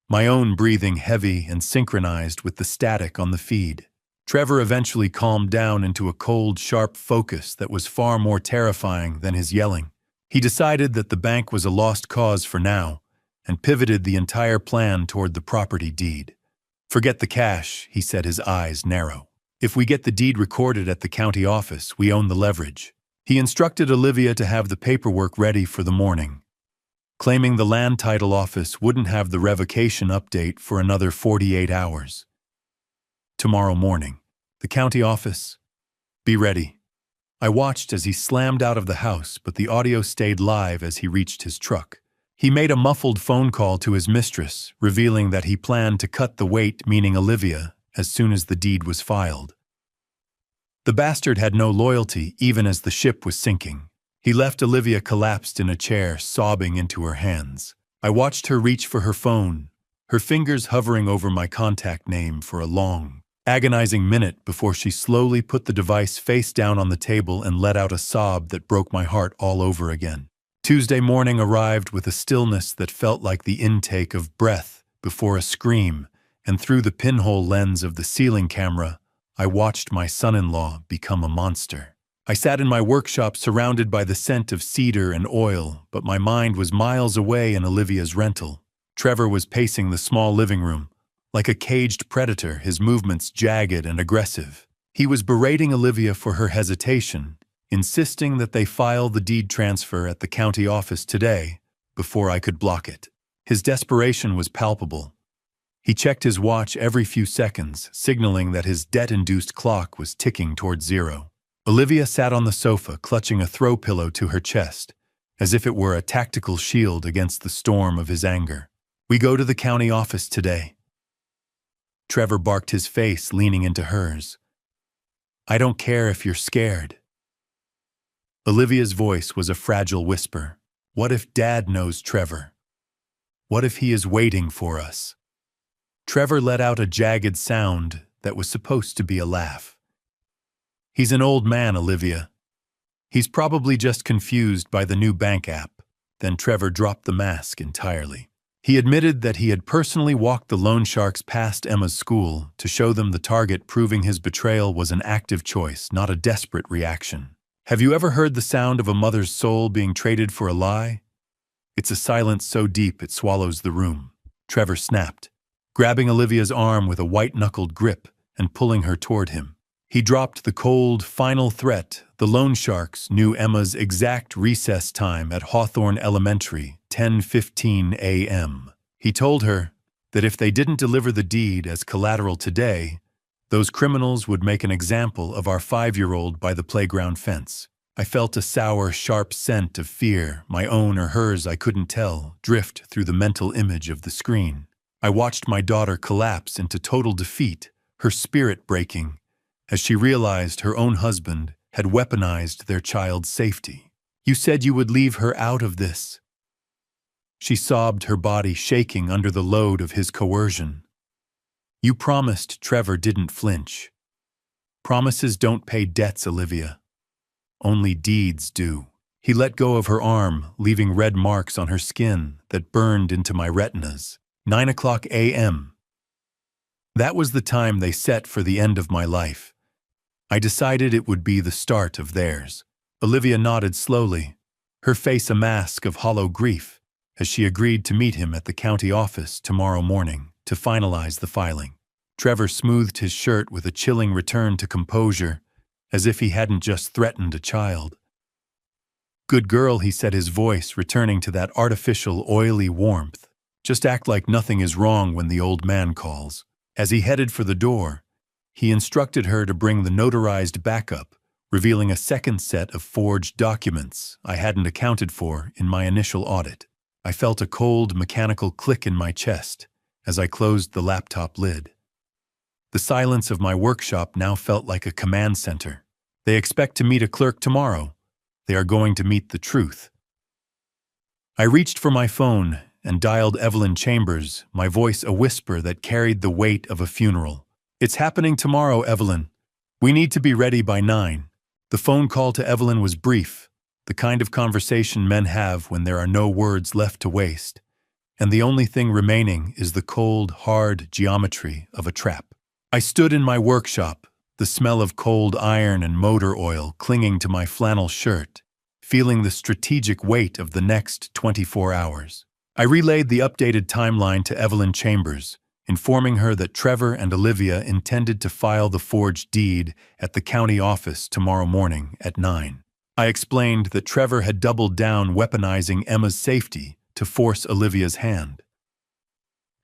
my own breathing heavy and synchronized with the static on the feed. Trevor eventually calmed down into a cold, sharp focus that was far more terrifying than his yelling. He decided that the bank was a lost cause for now, and pivoted the entire plan toward the property deed. Forget the cash, he said, his eyes narrow. If we get the deed recorded at the county office, we own the leverage. He instructed Olivia to have the paperwork ready for the morning, claiming the land title office wouldn't have the revocation update for another 48 hours. Tomorrow morning, the county office. Be ready. I watched as he slammed out of the house, but the audio stayed live as he reached his truck. He made a muffled phone call to his mistress, revealing that he planned to cut the wait, meaning Olivia, as soon as the deed was filed. The bastard had no loyalty even as the ship was sinking. He left Olivia collapsed in a chair, sobbing into her hands. I watched her reach for her phone, her fingers hovering over my contact name for a long, agonizing minute before she slowly put the device face down on the table and let out a sob that broke my heart all over again. Tuesday morning arrived with a stillness that felt like the intake of breath before a scream, and through the pinhole lens of the ceiling camera, I watched my son-in-law become a monster. I sat in my workshop surrounded by the scent of cedar and oil, but my mind was miles away in Olivia's rental. Trevor was pacing the small living room, like a caged predator, his movements jagged and aggressive. He was berating Olivia for her hesitation, insisting that they file the deed transfer at the county office today before I could block it. His desperation was palpable. He checked his watch every few seconds, signaling that his debt-induced clock was ticking toward zero. Olivia sat on the sofa, clutching a throw pillow to her chest, as if it were a tactical shield against the storm of his anger. We go to the county office today. Trevor barked, his face leaning into hers. I don't care if you're scared. Olivia's voice was a fragile whisper. What if Dad knows Trevor? What if he is waiting for us? Trevor let out a jagged sound that was supposed to be a laugh. He's an old man, Olivia. He's probably just confused by the new bank app. Then Trevor dropped the mask entirely. He admitted that he had personally walked the loan sharks past Emma's school to show them the target, proving his betrayal was an active choice, not a desperate reaction. Have you ever heard the sound of a mother's soul being traded for a lie? It's a silence so deep it swallows the room. Trevor snapped, grabbing Olivia's arm with a white-knuckled grip and pulling her toward him. He dropped the cold, final threat. The loan sharks knew Emma's exact recess time at Hawthorne Elementary, 10:15 a.m. He told her that if they didn't deliver the deed as collateral today, those criminals would make an example of our 5-year-old by the playground fence. I felt a sour, sharp scent of fear, my own or hers I couldn't tell, drift through the mental image of the screen. I watched my daughter collapse into total defeat, her spirit breaking, as she realized her own husband had weaponized their child's safety. You said you would leave her out of this. She sobbed, her body shaking under the load of his coercion. You promised. Trevor didn't flinch. Promises don't pay debts, Olivia. Only deeds do. He let go of her arm, leaving red marks on her skin that burned into my retinas. 9:00 a.m. That was the time they set for the end of my life. I decided it would be the start of theirs. Olivia nodded slowly, her face a mask of hollow grief, as she agreed to meet him at the county office tomorrow morning to finalize the filing. Trevor smoothed his shirt with a chilling return to composure, as if he hadn't just threatened a child. Good girl, he said, his voice returning to that artificial, oily warmth. Just act like nothing is wrong when the old man calls. As he headed for the door, He instructed her to bring the notarized backup, revealing a second set of forged documents I hadn't accounted for in my initial audit. I felt a cold, mechanical click in my chest as I closed the laptop lid. The silence of my workshop now felt like a command center. They expect to meet a clerk tomorrow. They are going to meet the truth. I reached for my phone and dialed Evelyn Chambers, my voice a whisper that carried the weight of a funeral. "It's happening tomorrow, Evelyn. We need to be ready by 9. The phone call to Evelyn was brief, the kind of conversation men have when there are no words left to waste, and the only thing remaining is the cold, hard geometry of a trap. I stood in my workshop, the smell of cold iron and motor oil clinging to my flannel shirt, feeling the strategic weight of the next 24 hours. I relayed the updated timeline to Evelyn Chambers, informing her that Trevor and Olivia intended to file the forged deed at the county office tomorrow morning at 9. I explained that Trevor had doubled down weaponizing Emma's safety to force Olivia's hand.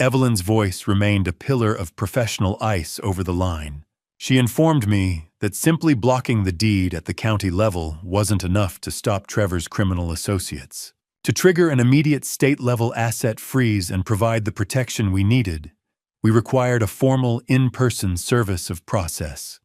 Evelyn's voice remained a pillar of professional ice over the line. She informed me that simply blocking the deed at the county level wasn't enough to stop Trevor's criminal associates. To trigger an immediate state-level asset freeze and provide the protection we needed, we required a formal in-person service of process.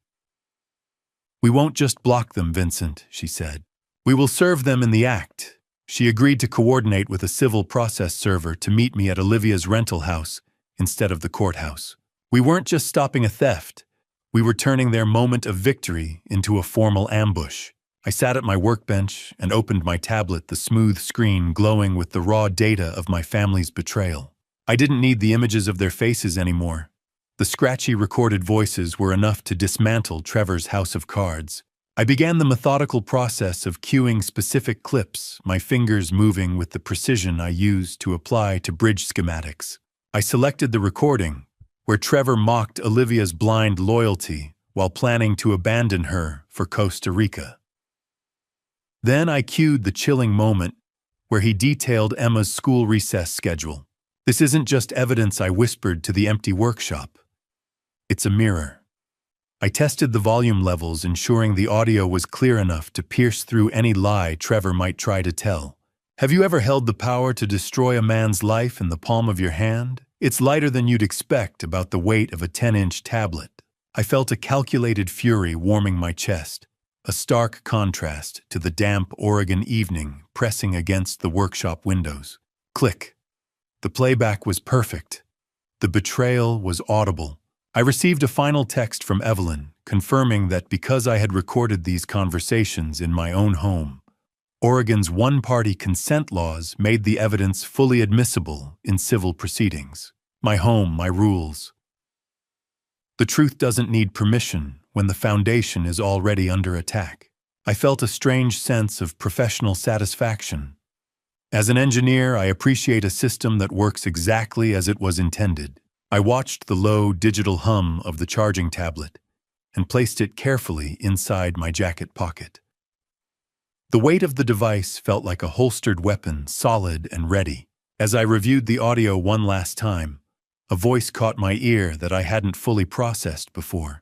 "We won't just block them, Vincent," she said. "We will serve them in the act." She agreed to coordinate with a civil process server to meet me at Olivia's rental house instead of the courthouse. We weren't just stopping a theft. We were turning their moment of victory into a formal ambush. I sat at my workbench and opened my tablet, the smooth screen glowing with the raw data of my family's betrayal. I didn't need the images of their faces anymore. The scratchy recorded voices were enough to dismantle Trevor's house of cards. I began the methodical process of cueing specific clips, my fingers moving with the precision I used to apply to bridge schematics. I selected the recording, where Trevor mocked Olivia's blind loyalty while planning to abandon her for Costa Rica. Then I cued the chilling moment where he detailed Emma's school recess schedule. "This isn't just evidence," I whispered to the empty workshop. "It's a mirror." I tested the volume levels, ensuring the audio was clear enough to pierce through any lie Trevor might try to tell. "Have you ever held the power to destroy a man's life in the palm of your hand? It's lighter than you'd expect, about the weight of a 10-inch tablet." I felt a calculated fury warming my chest, a stark contrast to the damp Oregon evening pressing against the workshop windows. Click. The playback was perfect. The betrayal was audible. I received a final text from Evelyn, confirming that because I had recorded these conversations in my own home, Oregon's one-party consent laws made the evidence fully admissible in civil proceedings. My home, my rules. The truth doesn't need permission when the foundation is already under attack. I felt a strange sense of professional satisfaction. As an engineer, I appreciate a system that works exactly as it was intended. I watched the low digital hum of the charging tablet and placed it carefully inside my jacket pocket. The weight of the device felt like a holstered weapon, solid and ready. As I reviewed the audio one last time, a voice caught my ear that I hadn't fully processed before.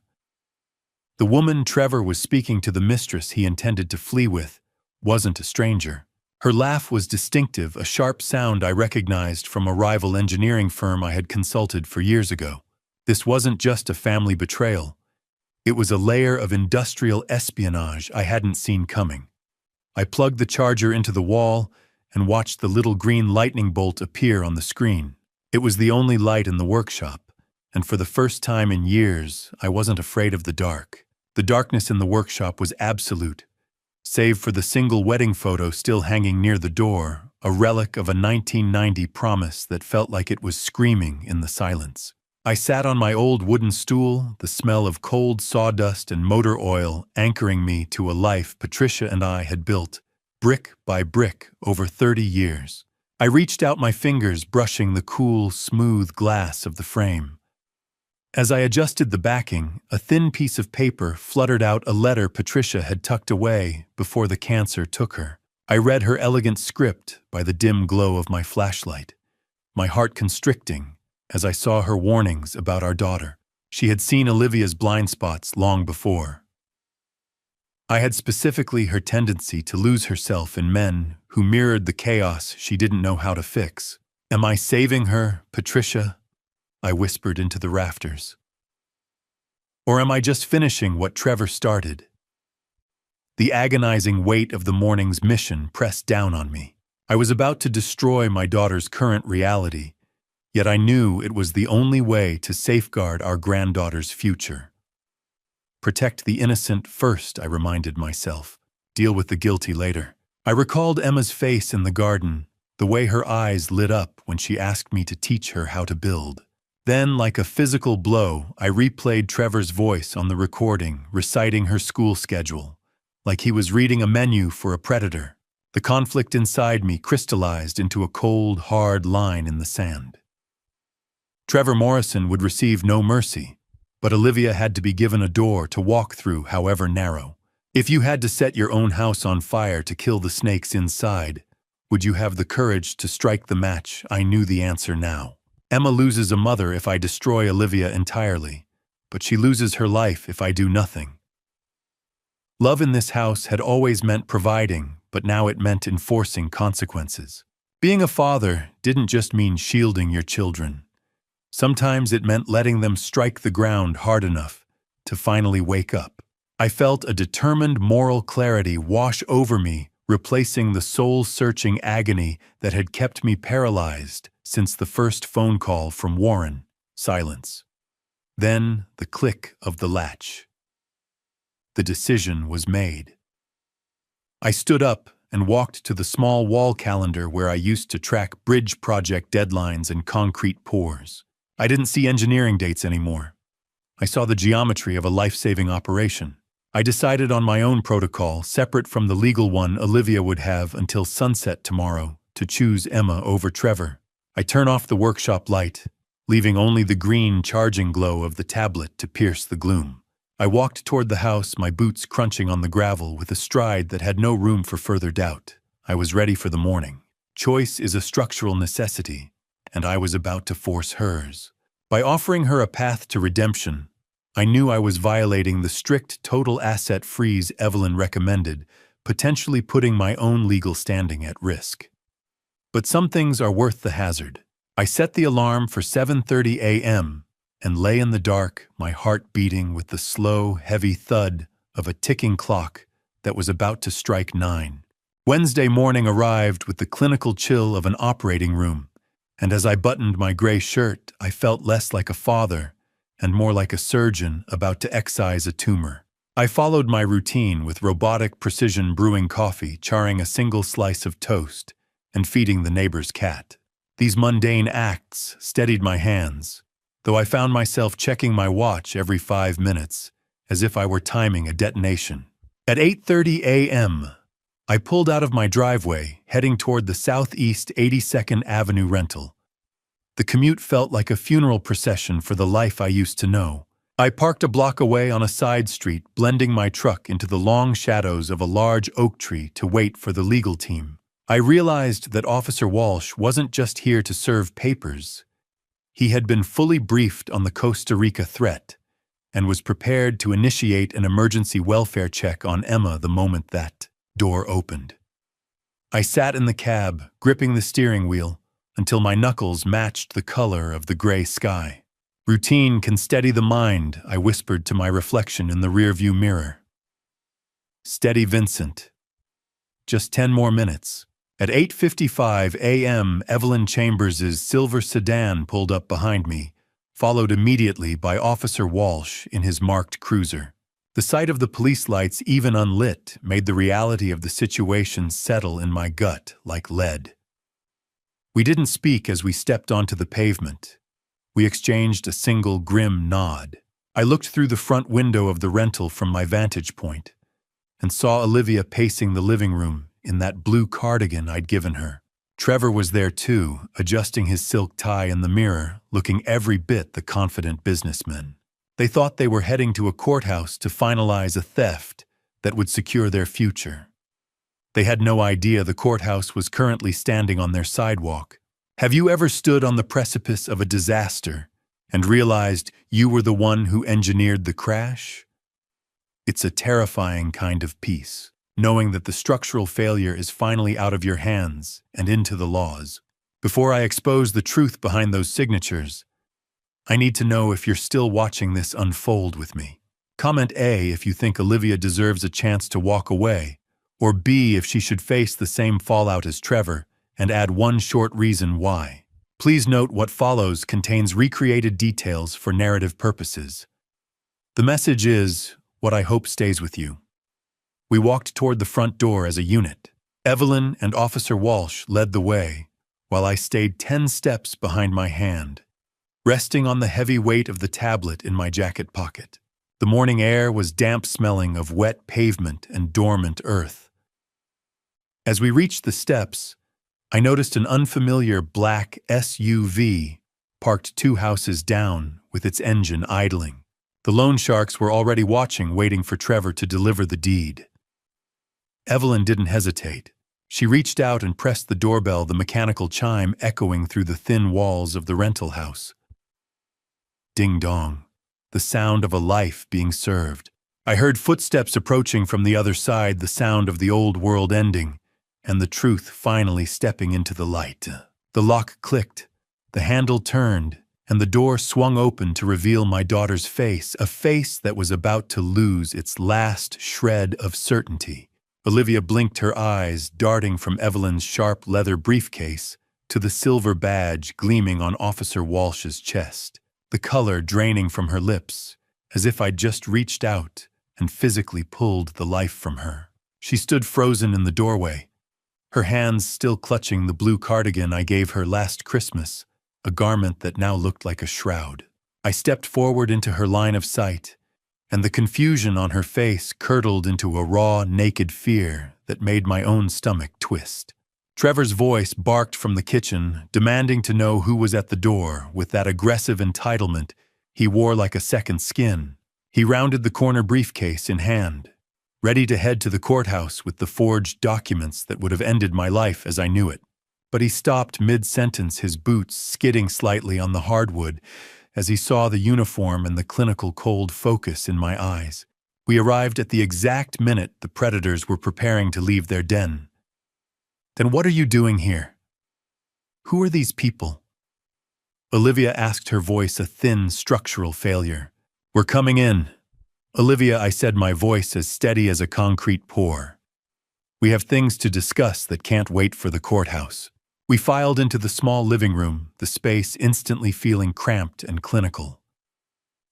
The woman Trevor was speaking to, the mistress he intended to flee with, wasn't a stranger. Her laugh was distinctive, a sharp sound I recognized from a rival engineering firm I had consulted for years ago. This wasn't just a family betrayal. It was a layer of industrial espionage I hadn't seen coming. I plugged the charger into the wall and watched the little green lightning bolt appear on the screen. It was the only light in the workshop, and for the first time in years, I wasn't afraid of the dark. The darkness in the workshop was absolute. Save for the single wedding photo still hanging near the door, a relic of a 1990 promise that felt like it was screaming in the silence. I sat on my old wooden stool, the smell of cold sawdust and motor oil anchoring me to a life Patricia and I had built, brick by brick, over 30 years. I reached out my fingers, brushing the cool, smooth glass of the frame. As I adjusted the backing, a thin piece of paper fluttered out a letter Patricia had tucked away before the cancer took her. I read her elegant script by the dim glow of my flashlight, my heart constricting as I saw her warnings about our daughter. She had seen Olivia's blind spots long before. I had specifically her tendency to lose herself in men who mirrored the chaos she didn't know how to fix. "Am I saving her, Patricia?" I whispered into the rafters. "Or am I just finishing what Trevor started?" The agonizing weight of the morning's mission pressed down on me. I was about to destroy my daughter's current reality, yet I knew it was the only way to safeguard our granddaughter's future. Protect the innocent first, I reminded myself. Deal with the guilty later. I recalled Emma's face in the garden, the way her eyes lit up when she asked me to teach her how to build. Then, like a physical blow, I replayed Trevor's voice on the recording, reciting her school schedule, like he was reading a menu for a predator. The conflict inside me crystallized into a cold, hard line in the sand. Trevor Morrison would receive no mercy, but Olivia had to be given a door to walk through, however narrow. If you had to set your own house on fire to kill the snakes inside, would you have the courage to strike the match? I knew the answer now. Emma loses a mother if I destroy Olivia entirely, but she loses her life if I do nothing. Love in this house had always meant providing, but now it meant enforcing consequences. Being a father didn't just mean shielding your children. Sometimes it meant letting them strike the ground hard enough to finally wake up. I felt a determined moral clarity wash over me, replacing the soul-searching agony that had kept me paralyzed since the first phone call from Warren. Silence. Then the click of the latch. The decision was made. I stood up and walked to the small wall calendar where I used to track bridge project deadlines and concrete pours. I didn't see engineering dates anymore. I saw the geometry of a life-saving operation. I decided on my own protocol, separate from the legal one Olivia would have until sunset tomorrow, to choose Emma over Trevor. I turn off the workshop light, leaving only the green charging glow of the tablet to pierce the gloom. I walked toward the house, my boots crunching on the gravel with a stride that had no room for further doubt. I was ready for the morning. Choice is a structural necessity, and I was about to force hers. By offering her a path to redemption, I knew I was violating the strict total asset freeze Evelyn recommended, potentially putting my own legal standing at risk. But some things are worth the hazard. I set the alarm for 7:30 a.m. and lay in the dark, my heart beating with the slow, heavy thud of a ticking clock that was about to strike 9. Wednesday morning arrived with the clinical chill of an operating room, and as I buttoned my gray shirt, I felt less like a father and more like a surgeon about to excise a tumor. I followed my routine with robotic precision, brewing coffee, charring a single slice of toast, and feeding the neighbor's cat. These mundane acts steadied my hands, though I found myself checking my watch every 5 minutes, as if I were timing a detonation. At 8:30 a.m., I pulled out of my driveway, heading toward the southeast 82nd Avenue rental. The commute felt like a funeral procession for the life I used to know. I parked a block away on a side street, blending my truck into the long shadows of a large oak tree to wait for the legal team. I realized that Officer Walsh wasn't just here to serve papers. He had been fully briefed on the Costa Rica threat and was prepared to initiate an emergency welfare check on Emma the moment that door opened. I sat in the cab, gripping the steering wheel, until my knuckles matched the color of the gray sky. Routine can steady the mind, I whispered to my reflection in the rearview mirror. Steady, Vincent. Just 10 more minutes. At 8:55 a.m., Evelyn Chambers's silver sedan pulled up behind me, followed immediately by Officer Walsh in his marked cruiser. The sight of the police lights, even unlit, made the reality of the situation settle in my gut like lead. We didn't speak as we stepped onto the pavement. We exchanged a single grim nod. I looked through the front window of the rental from my vantage point and saw Olivia pacing the living room in that blue cardigan I'd given her. Trevor was there too, adjusting his silk tie in the mirror, looking every bit the confident businessman. They thought they were heading to a courthouse to finalize a theft that would secure their future. They had no idea the courthouse was currently standing on their sidewalk. Have you ever stood on the precipice of a disaster and realized you were the one who engineered the crash? It's a terrifying kind of peace, knowing that the structural failure is finally out of your hands and into the laws. Before I expose the truth behind those signatures, I need to know if you're still watching this unfold with me. Comment A if you think Olivia deserves a chance to walk away, or B if she should face the same fallout as Trevor, and add one short reason why. Please note what follows contains recreated details for narrative purposes. The message is what I hope stays with you. We walked toward the front door as a unit. Evelyn and Officer Walsh led the way, while I stayed 10 steps behind my hand, resting on the heavy weight of the tablet in my jacket pocket. The morning air was damp, smelling of wet pavement and dormant earth. As we reached the steps, I noticed an unfamiliar black SUV parked 2 houses down with its engine idling. The loan sharks were already watching, waiting for Trevor to deliver the deed. Evelyn didn't hesitate. She reached out and pressed the doorbell, the mechanical chime echoing through the thin walls of the rental house. Ding-dong, the sound of a life being served. I heard footsteps approaching from the other side, the sound of the old world ending, and the truth finally stepping into the light. The lock clicked, the handle turned, and the door swung open to reveal my daughter's face, a face that was about to lose its last shred of certainty. Olivia blinked her eyes, darting from Evelyn's sharp leather briefcase to the silver badge gleaming on Officer Walsh's chest, the color draining from her lips, as if I'd just reached out and physically pulled the life from her. She stood frozen in the doorway, her hands still clutching the blue cardigan I gave her last Christmas, a garment that now looked like a shroud. I stepped forward into her line of sight, and the confusion on her face curdled into a raw, naked fear that made my own stomach twist. Trevor's voice barked from the kitchen, demanding to know who was at the door with that aggressive entitlement he wore like a second skin. He rounded the corner, briefcase in hand, ready to head to the courthouse with the forged documents that would have ended my life as I knew it. But he stopped mid-sentence, his boots skidding slightly on the hardwood as he saw the uniform and the clinical cold focus in my eyes. We arrived at the exact minute the predators were preparing to leave their den. Then what are you doing here? Who are these people? Olivia asked, her voice a thin structural failure. We're coming in. Olivia, I said, my voice as steady as a concrete pour. We have things to discuss that can't wait for the courthouse. We filed into the small living room, the space instantly feeling cramped and clinical.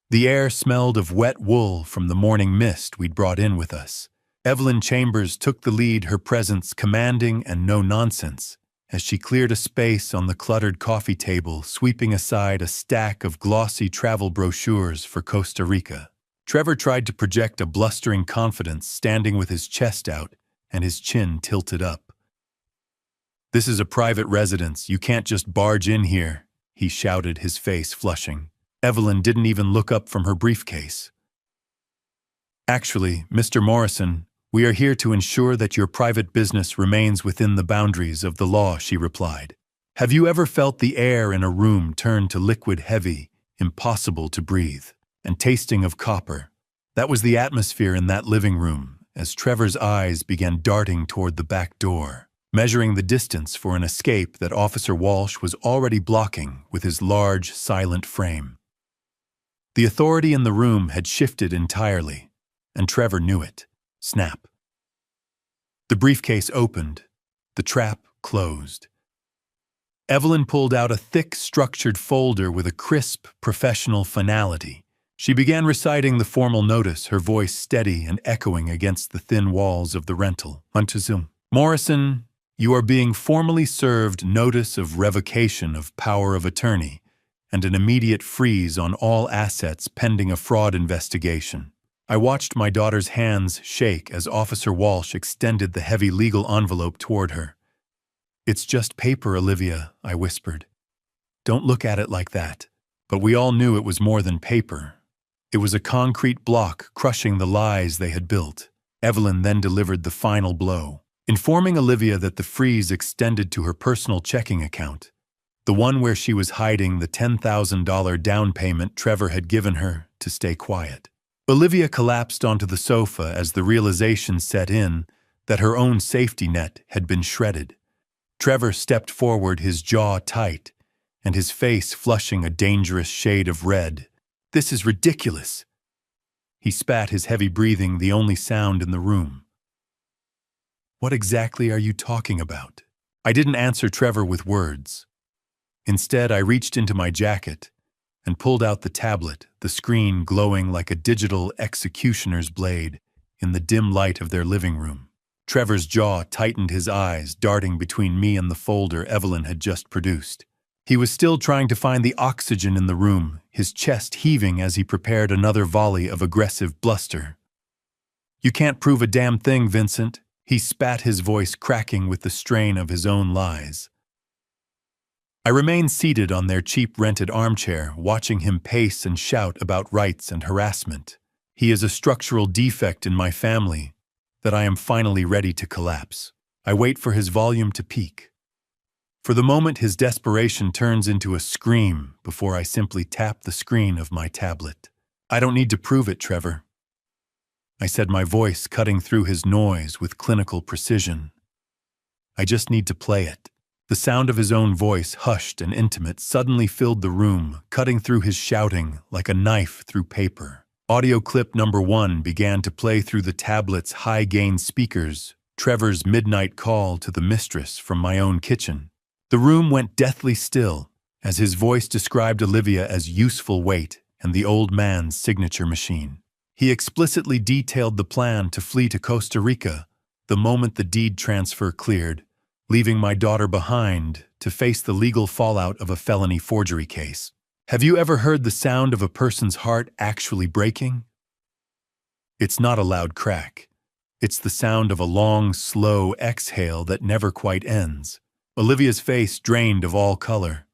The air smelled of wet wool from the morning mist we'd brought in with us. Evelyn Chambers took the lead, her presence commanding and no nonsense, as she cleared a space on the cluttered coffee table, sweeping aside a stack of glossy travel brochures for Costa Rica. Trevor tried to project a blustering confidence, standing with his chest out and his chin tilted up. This is a private residence. You can't just barge in here, he shouted, his face flushing. Evelyn didn't even look up from her briefcase. Actually, Mr. Morrison, we are here to ensure that your private business remains within the boundaries of the law, she replied. Have you ever felt the air in a room turn to liquid, heavy, impossible to breathe, and tasting of copper? That was the atmosphere in that living room as Trevor's eyes began darting toward the back door, measuring the distance for an escape that Officer Walsh was already blocking with his large, silent frame. The authority in the room had shifted entirely, and Trevor knew it. Snap. The briefcase opened. The trap closed. Evelyn pulled out a thick, structured folder with a crisp, professional finality. She began reciting the formal notice, her voice steady and echoing against the thin walls of the rental. Morrison, you are being formally served notice of revocation of power of attorney and an immediate freeze on all assets pending a fraud investigation. I watched my daughter's hands shake as Officer Walsh extended the heavy legal envelope toward her. It's just paper, Olivia, I whispered. Don't look at it like that. But we all knew it was more than paper. It was a concrete block crushing the lies they had built. Evelyn then delivered the final blow, informing Olivia that the freeze extended to her personal checking account. The one where she was hiding the $10,000 down payment Trevor had given her to stay quiet. Olivia collapsed onto the sofa as the realization set in that her own safety net had been shredded. Trevor stepped forward, his jaw tight, and his face flushing a dangerous shade of red. "This is ridiculous." He spat, his heavy breathing the only sound in the room. "What exactly are you talking about?" I didn't answer Trevor with words. Instead, I reached into my jacket and pulled out the tablet, the screen glowing like a digital executioner's blade in the dim light of their living room. Trevor's jaw tightened, his eyes darting between me and the folder Evelyn had just produced. He was still trying to find the oxygen in the room, his chest heaving as he prepared another volley of aggressive bluster. "You can't prove a damn thing, Vincent," he spat, his voice cracking with the strain of his own lies. I remained seated on their cheap rented armchair, watching him pace and shout about rights and harassment. He is a structural defect in my family that I am finally ready to collapse. I wait for his volume to peak. For the moment, his desperation turns into a scream before I simply tap the screen of my tablet. "I don't need to prove it, Trevor," I said, my voice cutting through his noise with clinical precision. "I just need to play it." The sound of his own voice, hushed and intimate, suddenly filled the room, cutting through his shouting like a knife through paper. Audio clip number 1 began to play through the tablet's high-gain speakers, Trevor's midnight call to the mistress from my own kitchen. The room went deathly still as his voice described Olivia as useful weight and the old man's signature machine. He explicitly detailed the plan to flee to Costa Rica the moment the deed transfer cleared, leaving my daughter behind to face the legal fallout of a felony forgery case. Have you ever heard the sound of a person's heart actually breaking? It's not a loud crack. It's the sound of a long, slow exhale that never quite ends. Olivia's face drained of all color,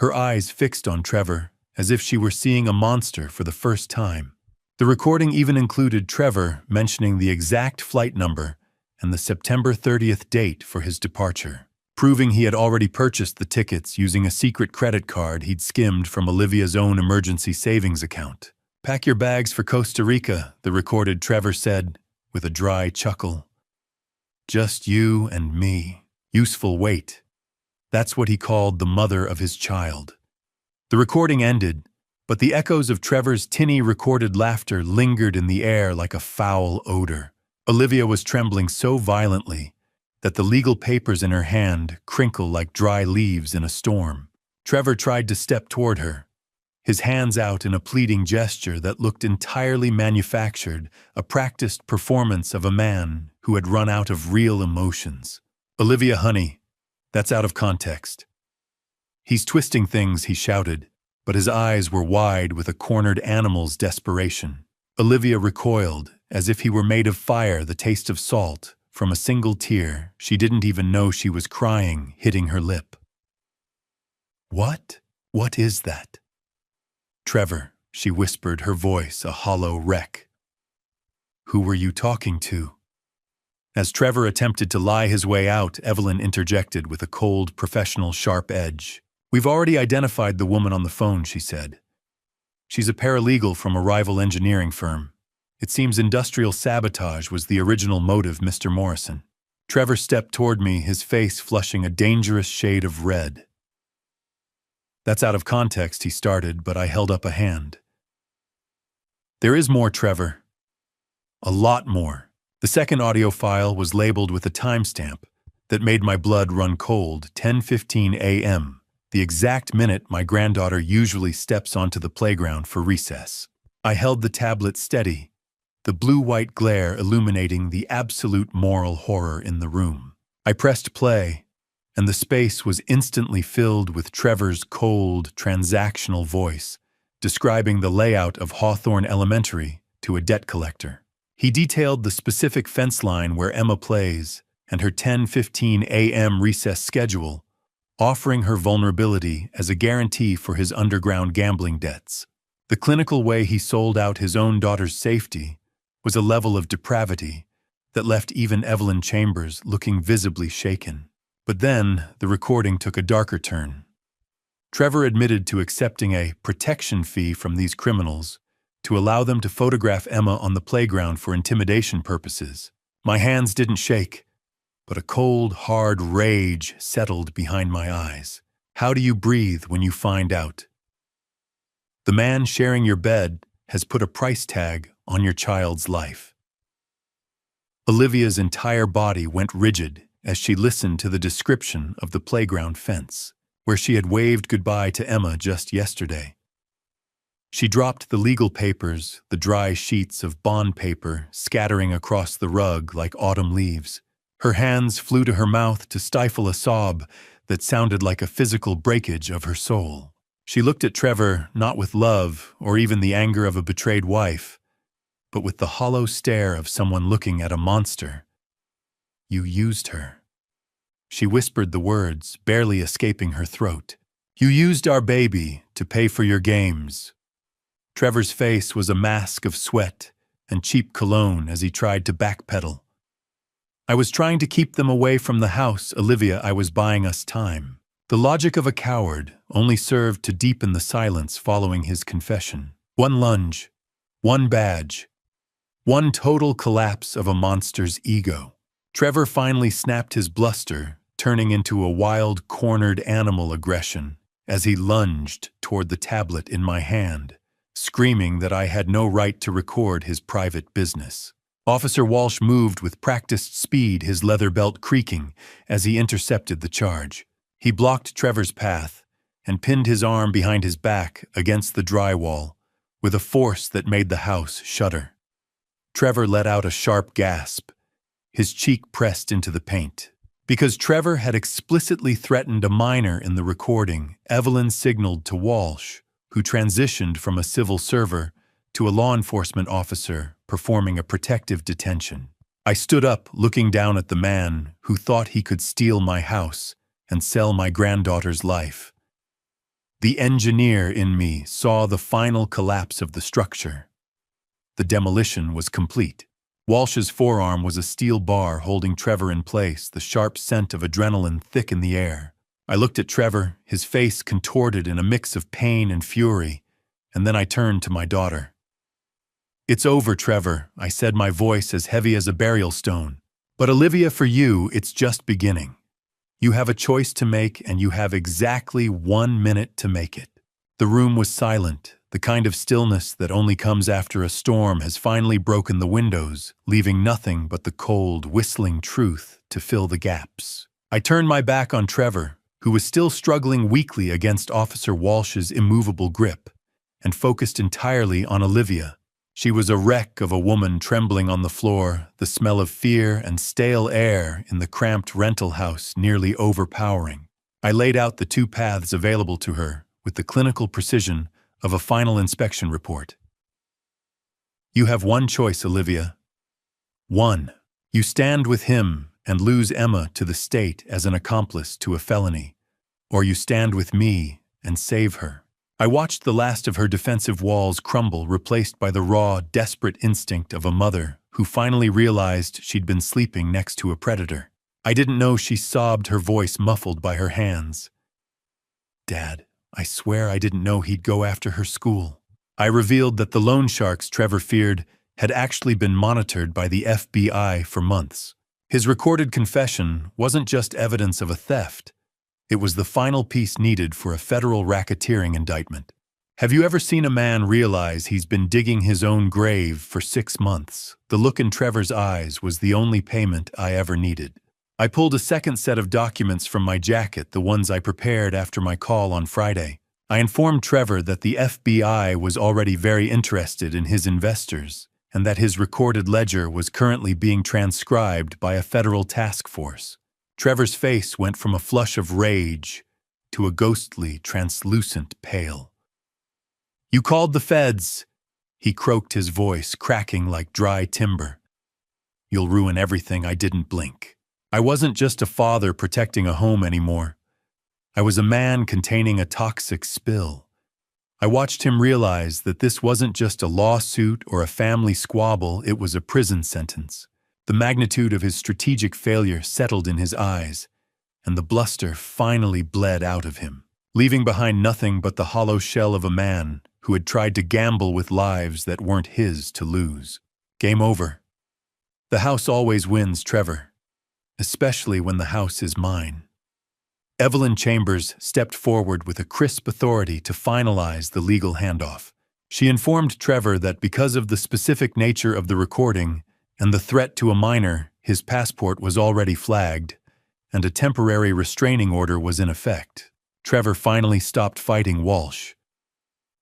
her eyes fixed on Trevor as if she were seeing a monster for the first time. The recording even included Trevor mentioning the exact flight number and the September 30th date for his departure, proving he had already purchased the tickets using a secret credit card he'd skimmed from Olivia's own emergency savings account. "Pack your bags for Costa Rica," the recorded Trevor said, with a dry chuckle. "Just you and me. Useful weight." That's what he called the mother of his child. The recording ended, but the echoes of Trevor's tinny recorded laughter lingered in the air like a foul odor. Olivia was trembling so violently that the legal papers in her hand crinkled like dry leaves in a storm. Trevor tried to step toward her, his hands out in a pleading gesture that looked entirely manufactured, a practiced performance of a man who had run out of real emotions. "Olivia, honey, that's out of context." "He's twisting things," he shouted, but his eyes were wide with a cornered animal's desperation. Olivia recoiled, as if he were made of fire, the taste of salt from a single tear she didn't even know she was crying hitting her lip. "What? What is that?" "Trevor," she whispered, her voice a hollow wreck. "Who were you talking to?" As Trevor attempted to lie his way out, Evelyn interjected with a cold, professional, sharp edge. "We've already identified the woman on the phone," she said. "She's a paralegal from a rival engineering firm. It seems industrial sabotage was the original motive, Mr. Morrison." Trevor stepped toward me, his face flushing a dangerous shade of red. "That's out of context," he started, but I held up a hand. "There is more, Trevor. A lot more." The second audio file was labeled with a timestamp that made my blood run cold, 10:15 a.m., the exact minute my granddaughter usually steps onto the playground for recess. I held the tablet steady, the blue-white glare illuminating the absolute moral horror in the room. I pressed play, and the space was instantly filled with Trevor's cold, transactional voice, describing the layout of Hawthorne Elementary to a debt collector. He detailed the specific fence line where Emma plays and her 10:15 a.m. recess schedule, offering her vulnerability as a guarantee for his underground gambling debts. The clinical way he sold out his own daughter's safety was a level of depravity that left even Evelyn Chambers looking visibly shaken. But then, the recording took a darker turn. Trevor admitted to accepting a protection fee from these criminals to allow them to photograph Emma on the playground for intimidation purposes. My hands didn't shake, but a cold, hard rage settled behind my eyes. How do you breathe when you find out? The man sharing your bed has put a price tag on your child's life. Olivia's entire body went rigid as she listened to the description of the playground fence, where she had waved goodbye to Emma just yesterday. She dropped the legal papers, the dry sheets of bond paper scattering across the rug like autumn leaves. Her hands flew to her mouth to stifle a sob that sounded like a physical breakage of her soul. She looked at Trevor not with love or even the anger of a betrayed wife, but with the hollow stare of someone looking at a monster. You used her. She whispered the words, barely escaping her throat. You used our baby to pay for your games. Trevor's face was a mask of sweat and cheap cologne as he tried to backpedal. I was trying to keep them away from the house, Olivia. I was buying us time. The logic of a coward only served to deepen the silence following his confession. One lunge, one badge, one total collapse of a monster's ego. Trevor finally snapped his bluster, turning into a wild, cornered animal aggression as he lunged toward the tablet in my hand, screaming that I had no right to record his private business. Officer Walsh moved with practiced speed, his leather belt creaking as he intercepted the charge. He blocked Trevor's path and pinned his arm behind his back against the drywall with a force that made the house shudder. Trevor let out a sharp gasp, his cheek pressed into the paint. Because Trevor had explicitly threatened a minor in the recording, Evelyn signaled to Walsh, who transitioned from a civil server to a law enforcement officer performing a protective detention. I stood up, looking down at the man who thought he could steal my house and sell my granddaughter's life. The engineer in me saw the final collapse of the structure. The demolition was complete. Walsh's forearm was a steel bar holding Trevor in place, the sharp scent of adrenaline thick in the air. I looked at Trevor, his face contorted in a mix of pain and fury, and then I turned to my daughter. It's over, Trevor, I said, my voice as heavy as a burial stone. But Olivia, for you, it's just beginning. You have a choice to make, and you have exactly 1 minute to make it. The room was silent. The kind of stillness that only comes after a storm has finally broken the windows, leaving nothing but the cold, whistling truth to fill the gaps. I turned my back on Trevor, who was still struggling weakly against Officer Walsh's immovable grip, and focused entirely on Olivia. She was a wreck of a woman trembling on the floor, the smell of fear and stale air in the cramped rental house nearly overpowering. I laid out the 2 paths available to her with the clinical precision of a final inspection report. You have one choice, Olivia. 1. You stand with him and lose Emma to the state as an accomplice to a felony, or you stand with me and save her. I watched the last of her defensive walls crumble, replaced by the raw, desperate instinct of a mother who finally realized she'd been sleeping next to a predator. I didn't know she sobbed, her voice muffled by her hands. Dad, I swear I didn't know he'd go after her school. I revealed that the loan sharks Trevor feared had actually been monitored by the FBI for months. His recorded confession wasn't just evidence of a theft. It was the final piece needed for a federal racketeering indictment. Have you ever seen a man realize he's been digging his own grave for 6 months? The look in Trevor's eyes was the only payment I ever needed. I pulled a second set of documents from my jacket, the ones I prepared after my call on Friday. I informed Trevor that the FBI was already very interested in his investors and that his recorded ledger was currently being transcribed by a federal task force. Trevor's face went from a flush of rage to a ghostly, translucent pale. You called the feds, he croaked, his voice cracking like dry timber. You'll ruin everything. I didn't blink. I wasn't just a father protecting a home anymore. I was a man containing a toxic spill. I watched him realize that this wasn't just a lawsuit or a family squabble, it was a prison sentence. The magnitude of his strategic failure settled in his eyes, and the bluster finally bled out of him. leaving behind nothing but the hollow shell of a man who had tried to gamble with lives that weren't his to lose. Game over. The house always wins, Trevor, especially when the house is mine. Evelyn Chambers stepped forward with a crisp authority to finalize the legal handoff. She informed Trevor that because of the specific nature of the recording and the threat to a minor, his passport was already flagged, and a temporary restraining order was in effect. Trevor finally stopped fighting Walsh,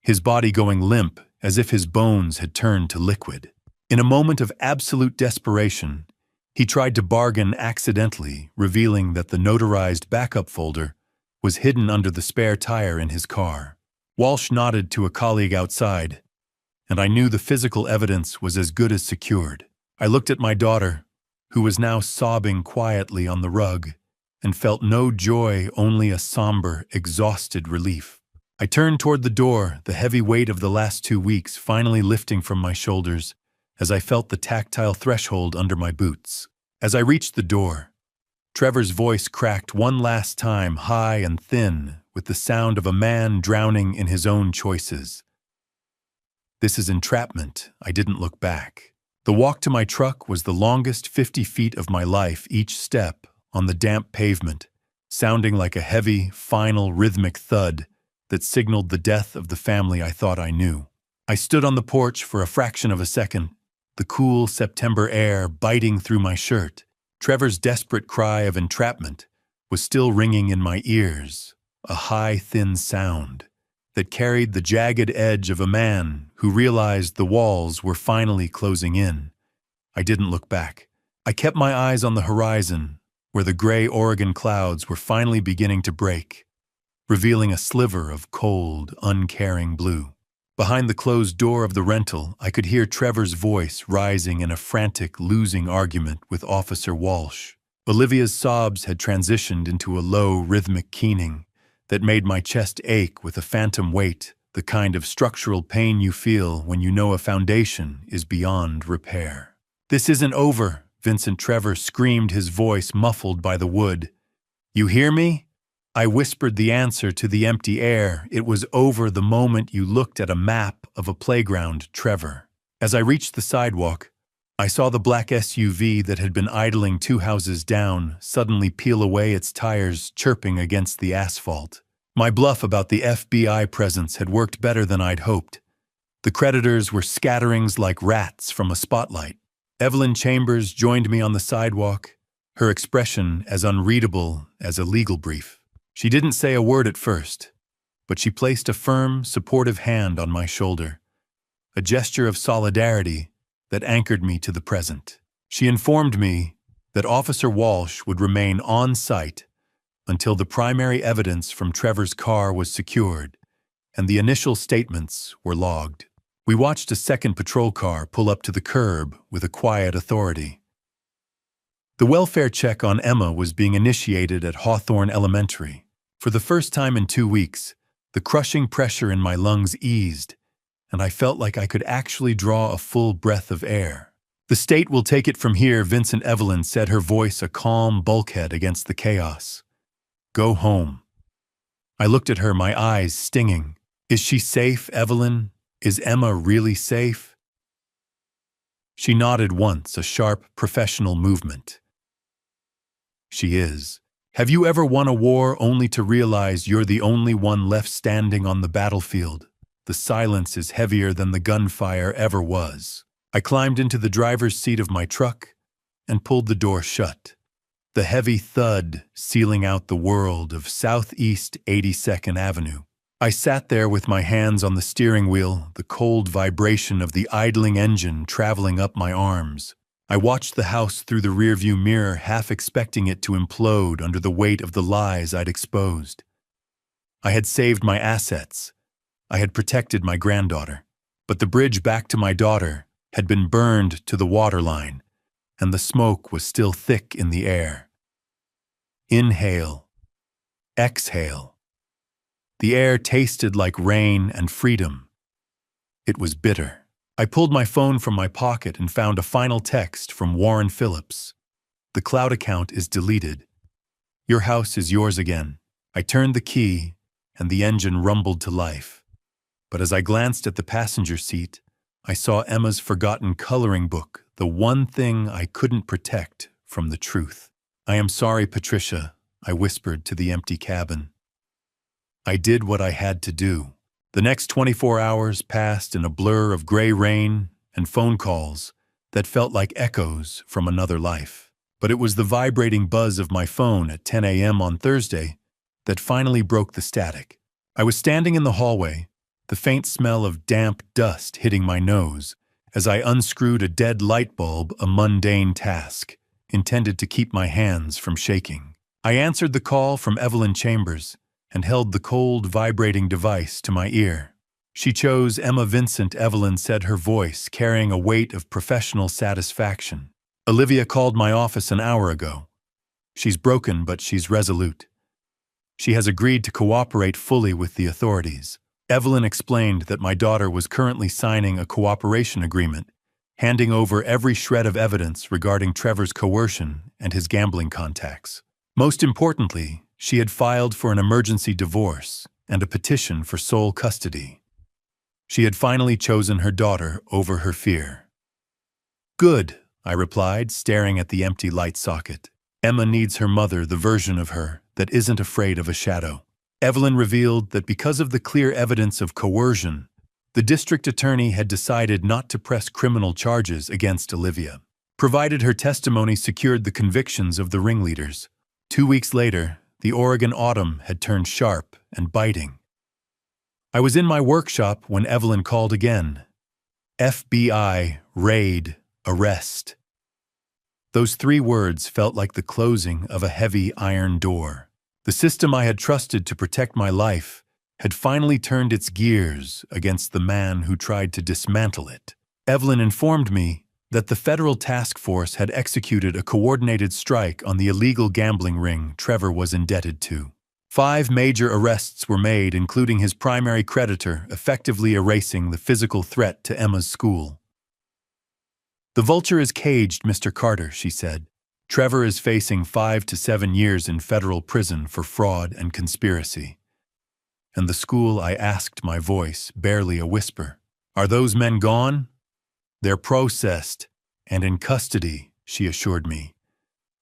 his body going limp as if his bones had turned to liquid. In a moment of absolute desperation, he tried to bargain accidentally, revealing that the notarized backup folder was hidden under the spare tire in his car. Walsh nodded to a colleague outside, and I knew the physical evidence was as good as secured. I looked at my daughter, who was now sobbing quietly on the rug, and felt no joy, only a somber, exhausted relief. I turned toward the door, the heavy weight of the last 2 weeks finally lifting from my shoulders as I felt the tactile threshold under my boots. As I reached the door, Trevor's voice cracked one last time, high and thin, with the sound of a man drowning in his own choices. This is entrapment. I didn't look back. The walk to my truck was the longest 50 feet of my life, each step on the damp pavement, sounding like a heavy, final, rhythmic thud that signaled the death of the family I thought I knew. I stood on the porch for a fraction of a second, the cool September air biting through my shirt. Trevor's desperate cry of entrapment was still ringing in my ears, a high, thin sound that carried the jagged edge of a man who realized the walls were finally closing in. I didn't look back. I kept my eyes on the horizon, where the gray Oregon clouds were finally beginning to break, revealing a sliver of cold, uncaring blue. Behind the closed door of the rental, I could hear Trevor's voice rising in a frantic, losing argument with Officer Walsh. Olivia's sobs had transitioned into a low, rhythmic keening that made my chest ache with a phantom weight, the kind of structural pain you feel when you know a foundation is beyond repair. "This isn't over," Vincent Trevor screamed, his voice muffled by the wood. "You hear me?" I whispered the answer to the empty air. "It was over the moment you looked at a map of a playground, Trevor." As I reached the sidewalk, I saw the black SUV that had been idling 2 houses down suddenly peel away, its tires chirping against the asphalt. My bluff about the FBI presence had worked better than I'd hoped. The creditors were scatterings like rats from a spotlight. Evelyn Chambers joined me on the sidewalk, her expression as unreadable as a legal brief. She didn't say a word at first, but she placed a firm, supportive hand on my shoulder, a gesture of solidarity that anchored me to the present. She informed me that Officer Walsh would remain on site until the primary evidence from Trevor's car was secured and the initial statements were logged. We watched a second patrol car pull up to the curb with a quiet authority. The welfare check on Emma was being initiated at Hawthorne Elementary. For the first time in 2 weeks, the crushing pressure in my lungs eased, and I felt like I could actually draw a full breath of air. "The state will take it from here," Vincent Evelyn said, her voice a calm bulkhead against the chaos. "Go home." I looked at her, my eyes stinging. "Is she safe, Evelyn? Is Emma really safe?" She nodded once, a sharp, professional movement. "She is. Have you ever won a war only to realize you're the only one left standing on the battlefield? The silence is heavier than the gunfire ever was." I climbed into the driver's seat of my truck and pulled the door shut. The heavy thud sealing out the world of Southeast 82nd Avenue. I sat there with my hands on the steering wheel, the cold vibration of the idling engine traveling up my arms. I watched the house through the rearview mirror, half expecting it to implode under the weight of the lies I'd exposed. I had saved my assets. I had protected my granddaughter. But the bridge back to my daughter had been burned to the waterline, and the smoke was still thick in the air. Inhale. Exhale. The air tasted like rain and freedom. It was bitter. I pulled my phone from my pocket and found a final text from Warren Phillips. "The cloud account is deleted. Your house is yours again." I turned the key, and the engine rumbled to life. But as I glanced at the passenger seat, I saw Emma's forgotten coloring book, the one thing I couldn't protect from the truth. "I am sorry, Patricia," I whispered to the empty cabin. I did what I had to do. The next 24 hours passed in a blur of gray rain and phone calls that felt like echoes from another life. But it was the vibrating buzz of my phone at 10 a.m. on Thursday that finally broke the static. I was standing in the hallway, the faint smell of damp dust hitting my nose as I unscrewed a dead light bulb, a mundane task intended to keep my hands from shaking. I answered the call from Evelyn Chambers and held the cold, vibrating device to my ear. She chose Emma Vincent, Evelyn said, her voice carrying a weight of professional satisfaction. "Olivia called my office an hour ago. She's broken, but she's resolute. She has agreed to cooperate fully with the authorities." Evelyn explained that my daughter was currently signing a cooperation agreement, handing over every shred of evidence regarding Trevor's coercion and his gambling contacts. Most importantly, she had filed for an emergency divorce and a petition for sole custody. She had finally chosen her daughter over her fear. "Good," I replied, staring at the empty light socket. "Emma needs her mother, the version of her that isn't afraid of a shadow." Evelyn revealed that because of the clear evidence of coercion, the district attorney had decided not to press criminal charges against Olivia, provided her testimony secured the convictions of the ringleaders. 2 weeks later, the Oregon autumn had turned sharp and biting. I was in my workshop when Evelyn called again. FBI, raid, arrest. Those 3 words felt like the closing of a heavy iron door. The system I had trusted to protect my life had finally turned its gears against the man who tried to dismantle it. Evelyn informed me that the federal task force had executed a coordinated strike on the illegal gambling ring Trevor was indebted to. 5 major arrests were made, including his primary creditor, effectively erasing the physical threat to Emma's school. "The vulture is caged, Mr. Carter," she said. "Trevor is facing 5 to 7 years in federal prison for fraud and conspiracy." "And the school?" I asked, my voice barely a whisper. "Are those men gone?" "They're processed and in custody," she assured me.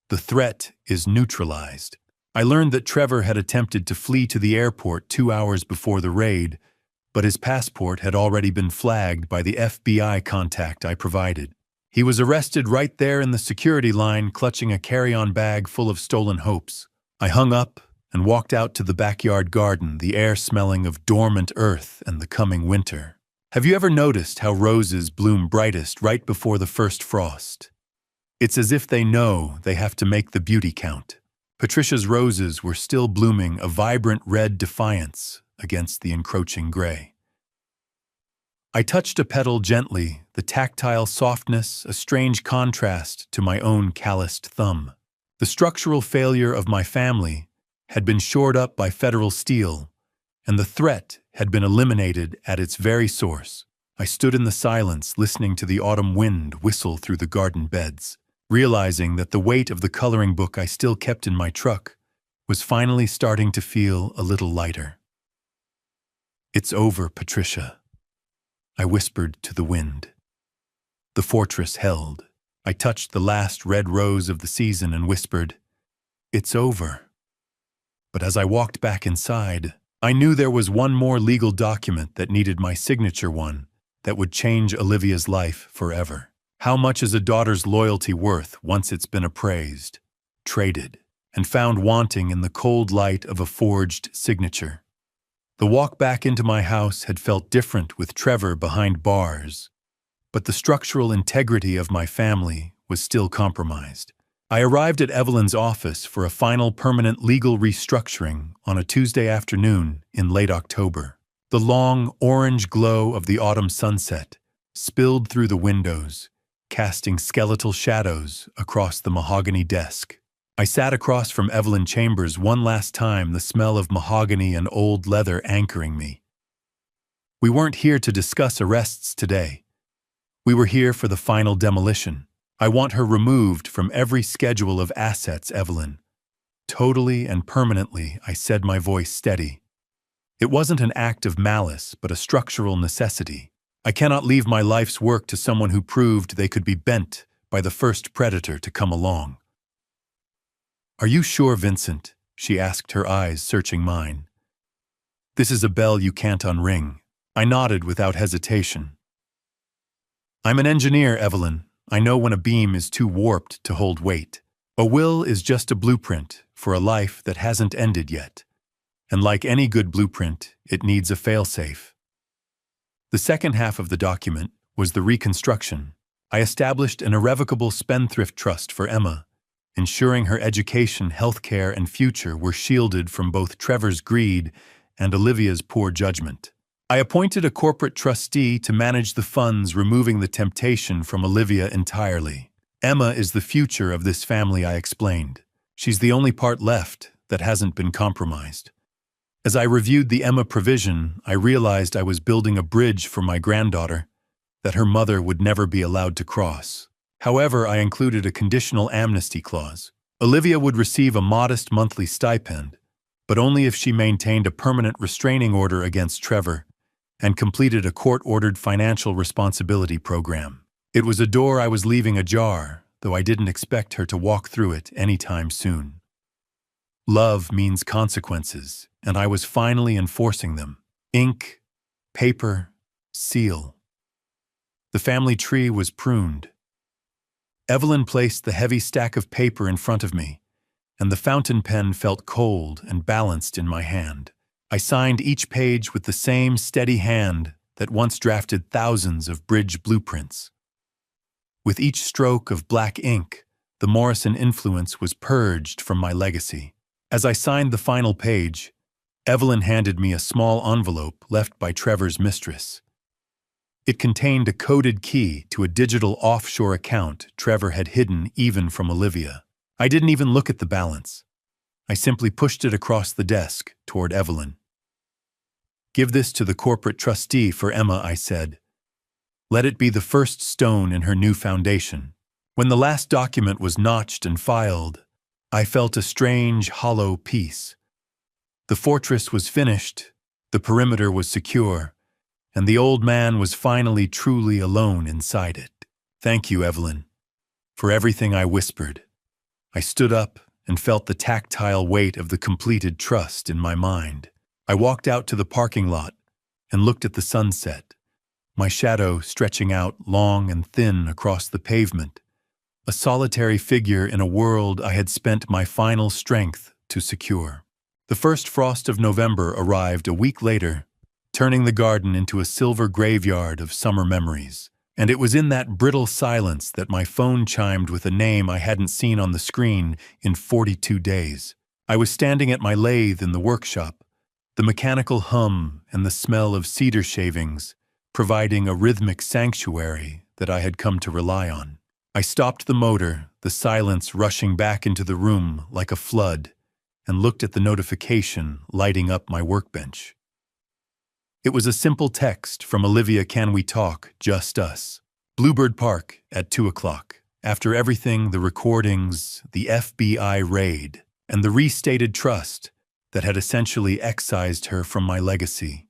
"The threat is neutralized." I learned that Trevor had attempted to flee to the airport 2 hours before the raid, but his passport had already been flagged by the FBI contact I provided. He was arrested right there in the security line, clutching a carry-on bag full of stolen hopes. I hung up and walked out to the backyard garden, the air smelling of dormant earth and the coming winter. Have you ever noticed how roses bloom brightest right before the first frost? It's as if they know they have to make the beauty count. Patricia's roses were still blooming, a vibrant red defiance against the encroaching gray. I touched a petal gently, the tactile softness a strange contrast to my own calloused thumb. The structural failure of my family had been shored up by federal steel, and the threat had been eliminated at its very source. I stood in the silence, listening to the autumn wind whistle through the garden beds, realizing that the weight of the coloring book I still kept in my truck was finally starting to feel a little lighter. "It's over, Patricia," I whispered to the wind. The fortress held. I touched the last red rose of the season and whispered, "It's over." But as I walked back inside, I knew there was one more legal document that needed my signature, one that would change Olivia's life forever. How much is a daughter's loyalty worth once it's been appraised, traded, and found wanting in the cold light of a forged signature? The walk back into my house had felt different with Trevor behind bars, but the structural integrity of my family was still compromised. I arrived at Evelyn's office for a final permanent legal restructuring on a Tuesday afternoon in late October. The long orange glow of the autumn sunset spilled through the windows, casting skeletal shadows across the mahogany desk. I sat across from Evelyn Chambers one last time, the smell of mahogany and old leather anchoring me. "We weren't here to discuss arrests today. We were here for the final demolition. I want her removed from every schedule of assets, Evelyn. Totally and permanently," I said, my voice steady. It wasn't an act of malice, but a structural necessity. I cannot leave my life's work to someone who proved they could be bent by the first predator to come along. "Are you sure, Vincent?" she asked, her eyes searching mine. "This is a bell you can't unring." I nodded without hesitation. "I'm an engineer, Evelyn. I know when a beam is too warped to hold weight. A will is just a blueprint for a life that hasn't ended yet. And like any good blueprint, it needs a failsafe." The second half of the document was the reconstruction. I established an irrevocable spendthrift trust for Emma, ensuring her education, healthcare, and future were shielded from both Trevor's greed and Olivia's poor judgment. I appointed a corporate trustee to manage the funds, removing the temptation from Olivia entirely. "Emma is the future of this family," I explained. "She's the only part left that hasn't been compromised." As I reviewed the Emma provision, I realized I was building a bridge for my granddaughter that her mother would never be allowed to cross. However, I included a conditional amnesty clause. Olivia would receive a modest monthly stipend, but only if she maintained a permanent restraining order against Trevor and completed a court-ordered financial responsibility program. It was a door I was leaving ajar, though I didn't expect her to walk through it anytime soon. Love means consequences, and I was finally enforcing them. Ink, paper, seal. The family tree was pruned. Evelyn placed the heavy stack of paper in front of me, and the fountain pen felt cold and balanced in my hand. I signed each page with the same steady hand that once drafted thousands of bridge blueprints. With each stroke of black ink, the Morrison influence was purged from my legacy. As I signed the final page, Evelyn handed me a small envelope left by Trevor's mistress. It contained a coded key to a digital offshore account Trevor had hidden even from Olivia. I didn't even look at the balance. I simply pushed it across the desk toward Evelyn. "Give this to the corporate trustee for Emma," I said. "Let it be the first stone in her new foundation." When the last document was notched and filed, I felt a strange, hollow peace. The fortress was finished, the perimeter was secure, and the old man was finally truly alone inside it. "Thank you, Evelyn, for everything," I whispered. I stood up and felt the tactile weight of the completed trust in my mind. I walked out to the parking lot and looked at the sunset, my shadow stretching out long and thin across the pavement, a solitary figure in a world I had spent my final strength to secure. The first frost of November arrived a week later, turning the garden into a silver graveyard of summer memories. And it was in that brittle silence that my phone chimed with a name I hadn't seen on the screen in 42 days. I was standing at my lathe in the workshop, the mechanical hum and the smell of cedar shavings providing a rhythmic sanctuary that I had come to rely on. I stopped the motor, the silence rushing back into the room like a flood, and looked at the notification lighting up my workbench. It was a simple text from Olivia. "Can we talk? Just us. Bluebird Park at 2 o'clock. After everything, the recordings, the FBI raid, and the restated trust that had essentially excised her from my legacy."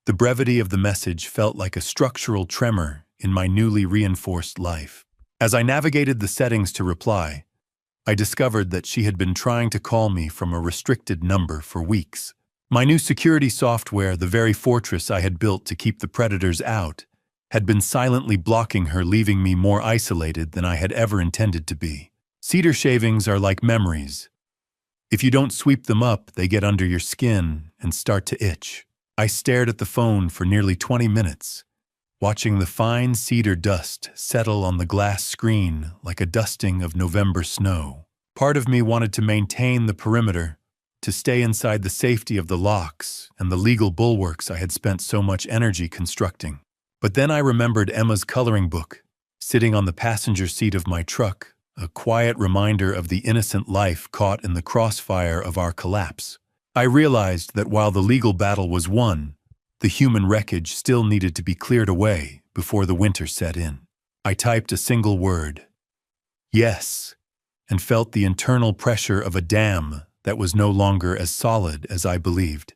The brevity of the message felt like a structural tremor in my newly reinforced life. As I navigated the settings to reply, I discovered that she had been trying to call me from a restricted number for weeks. My new security software, the very fortress I had built to keep the predators out, had been silently blocking her, leaving me more isolated than I had ever intended to be. Cedar shavings are like memories. If you don't sweep them up, they get under your skin and start to itch. I stared at the phone for nearly 20 minutes, watching the fine cedar dust settle on the glass screen like a dusting of November snow. Part of me wanted to maintain the perimeter, to stay inside the safety of the locks and the legal bulwarks I had spent so much energy constructing. But then I remembered Emma's coloring book, sitting on the passenger seat of my truck, a quiet reminder of the innocent life caught in the crossfire of our collapse. I realized that while the legal battle was won, the human wreckage still needed to be cleared away before the winter set in. I typed a single word, "Yes," and felt the internal pressure of a dam that was no longer as solid as I believed.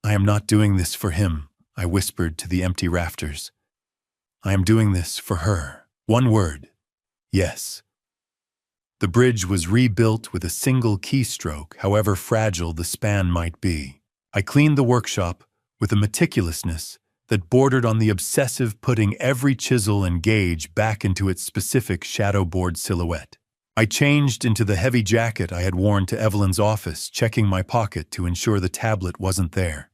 I am not doing this for him, I whispered to the empty rafters. I am doing this for her. One word. Yes. The bridge was rebuilt with a single keystroke, however fragile the span might be. I cleaned the workshop with a meticulousness that bordered on the obsessive putting every chisel and gauge back into its specific shadowboard silhouette. I changed into the heavy jacket I had worn to Evelyn's office, checking my pocket to ensure the tablet wasn't there.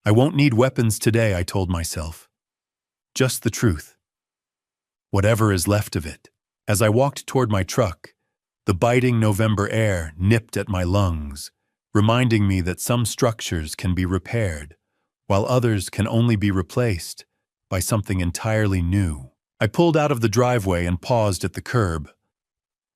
I won't need weapons today, I told myself. Just the truth. Whatever is left of it. As I walked toward my truck, the biting November air nipped at my lungs, reminding me that some structures can be repaired, while others can only be replaced by something entirely new. I pulled out of the driveway and paused at the curb.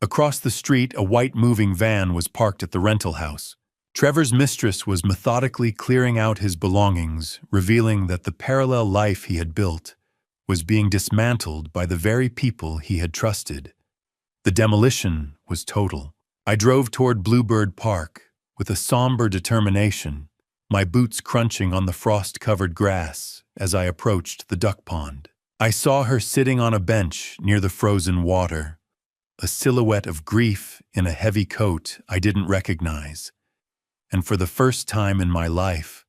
Across the street, a white moving van was parked at the rental house. Trevor's mistress was methodically clearing out his belongings, revealing that the parallel life he had built was being dismantled by the very people he had trusted. The demolition was total. I drove toward Bluebird Park with a somber determination, my boots crunching on the frost-covered grass as I approached the duck pond. I saw her sitting on a bench near the frozen water, a silhouette of grief in a heavy coat I didn't recognize. And for the first time in my life,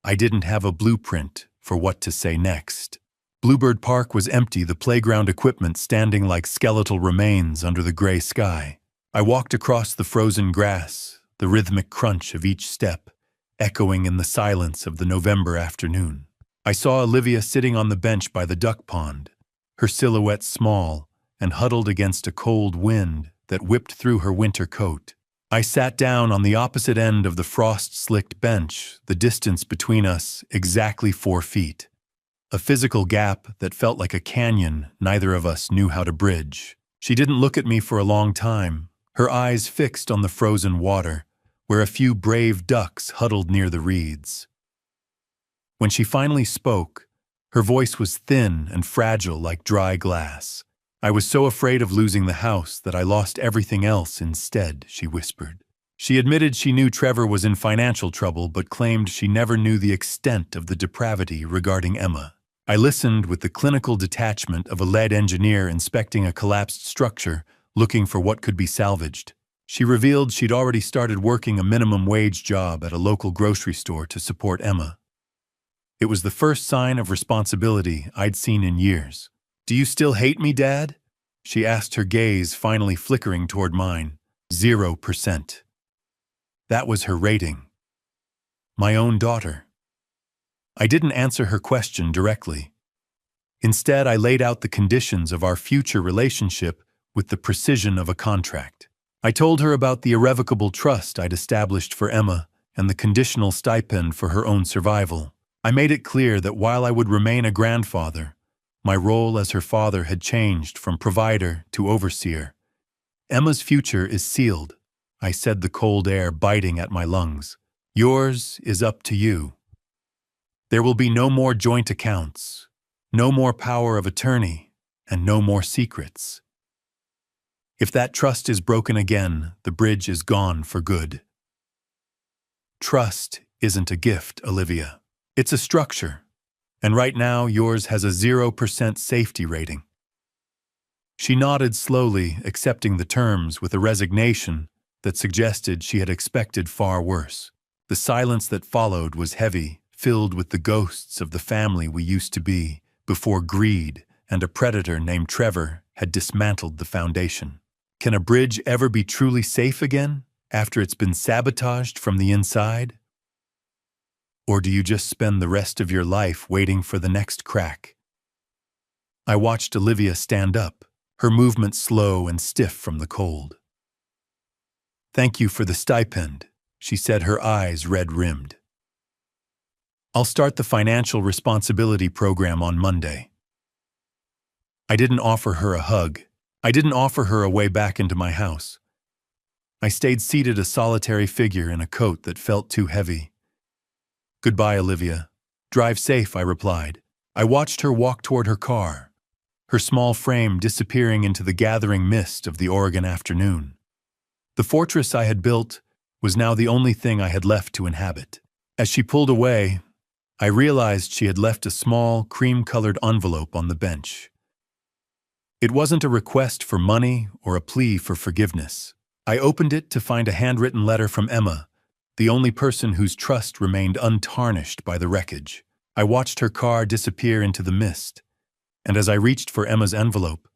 I didn't have a blueprint for what to say next. Bluebird Park was empty, the playground equipment standing like skeletal remains under the gray sky. I walked across the frozen grass, the rhythmic crunch of each step echoing in the silence of the November afternoon. I saw Olivia sitting on the bench by the duck pond, her silhouette small and huddled against a cold wind that whipped through her winter coat. I sat down on the opposite end of the frost-slicked bench, the distance between us exactly 4 feet. A physical gap that felt like a canyon neither of us knew how to bridge. She didn't look at me for a long time, her eyes fixed on the frozen water, where a few brave ducks huddled near the reeds. When she finally spoke, her voice was thin and fragile like dry glass. I was so afraid of losing the house that I lost everything else instead, she whispered. She admitted she knew Trevor was in financial trouble, but claimed she never knew the extent of the depravity regarding Emma. I listened with the clinical detachment of a lead engineer inspecting a collapsed structure, looking for what could be salvaged. She revealed she'd already started working a minimum wage job at a local grocery store to support Emma. It was the first sign of responsibility I'd seen in years. "Do you still hate me, Dad?" she asked, her gaze finally flickering toward mine. 0%. That was her rating. My own daughter. I didn't answer her question directly. Instead, I laid out the conditions of our future relationship with the precision of a contract. I told her about the irrevocable trust I'd established for Emma and the conditional stipend for her own survival. I made it clear that while I would remain a grandfather, my role as her father had changed from provider to overseer. Emma's future is sealed, I said, the cold air biting at my lungs. Yours is up to you. There will be no more joint accounts, no more power of attorney, and no more secrets. If that trust is broken again, the bridge is gone for good. Trust isn't a gift, Olivia. It's a structure, and right now yours has a 0% safety rating. She nodded slowly, accepting the terms with a resignation that suggested she had expected far worse. The silence that followed was heavy, filled with the ghosts of the family we used to be before greed and a predator named Trevor had dismantled the foundation. Can a bridge ever be truly safe again after it's been sabotaged from the inside? Or do you just spend the rest of your life waiting for the next crack? I watched Olivia stand up, her movement slow and stiff from the cold. "Thank you for the stipend," she said, her eyes red-rimmed. "I'll start the financial responsibility program on Monday." I didn't offer her a hug. I didn't offer her a way back into my house. I stayed seated, a solitary figure in a coat that felt too heavy. "Goodbye, Olivia. Drive safe," I replied. I watched her walk toward her car, her small frame disappearing into the gathering mist of the Oregon afternoon. The fortress I had built was now the only thing I had left to inhabit. As she pulled away, I realized she had left a small, cream-colored envelope on the bench. It wasn't a request for money or a plea for forgiveness. I opened it to find a handwritten letter from Emma, the only person whose trust remained untarnished by the wreckage. I watched her car disappear into the mist, and as I reached for Emma's envelope,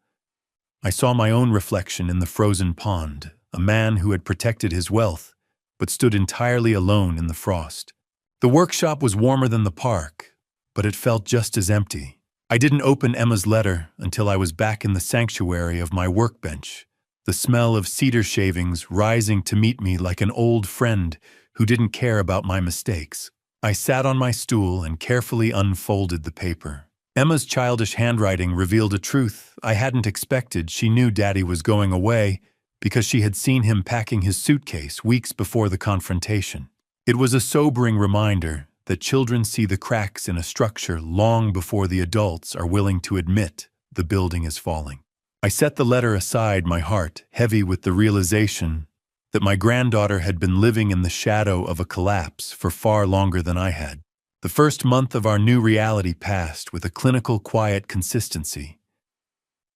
I saw my own reflection in the frozen pond, a man who had protected his wealth, but stood entirely alone in the frost. The workshop was warmer than the park, but it felt just as empty. I didn't open Emma's letter until I was back in the sanctuary of my workbench, the smell of cedar shavings rising to meet me like an old friend who didn't care about my mistakes. I sat on my stool and carefully unfolded the paper. Emma's childish handwriting revealed a truth I hadn't expected. She knew Daddy was going away because she had seen him packing his suitcase weeks before the confrontation. It was a sobering reminder that children see the cracks in a structure long before the adults are willing to admit the building is falling. I set the letter aside, my heart heavy with the realization that my granddaughter had been living in the shadow of a collapse for far longer than I had. The first month of our new reality passed with a clinical, quiet consistency.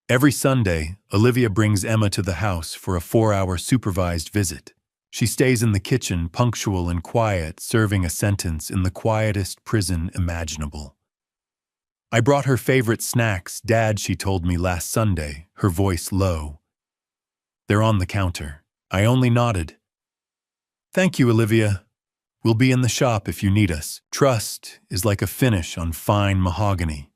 Every Sunday, Olivia brings Emma to the house for a 4-hour supervised visit. She stays in the kitchen, punctual and quiet, serving a sentence in the quietest prison imaginable. I brought her favorite snacks, Dad, she told me last Sunday, her voice low. They're on the counter. I only nodded. Thank you, Olivia. We'll be in the shop if you need us. Trust is like a finish on fine mahogany.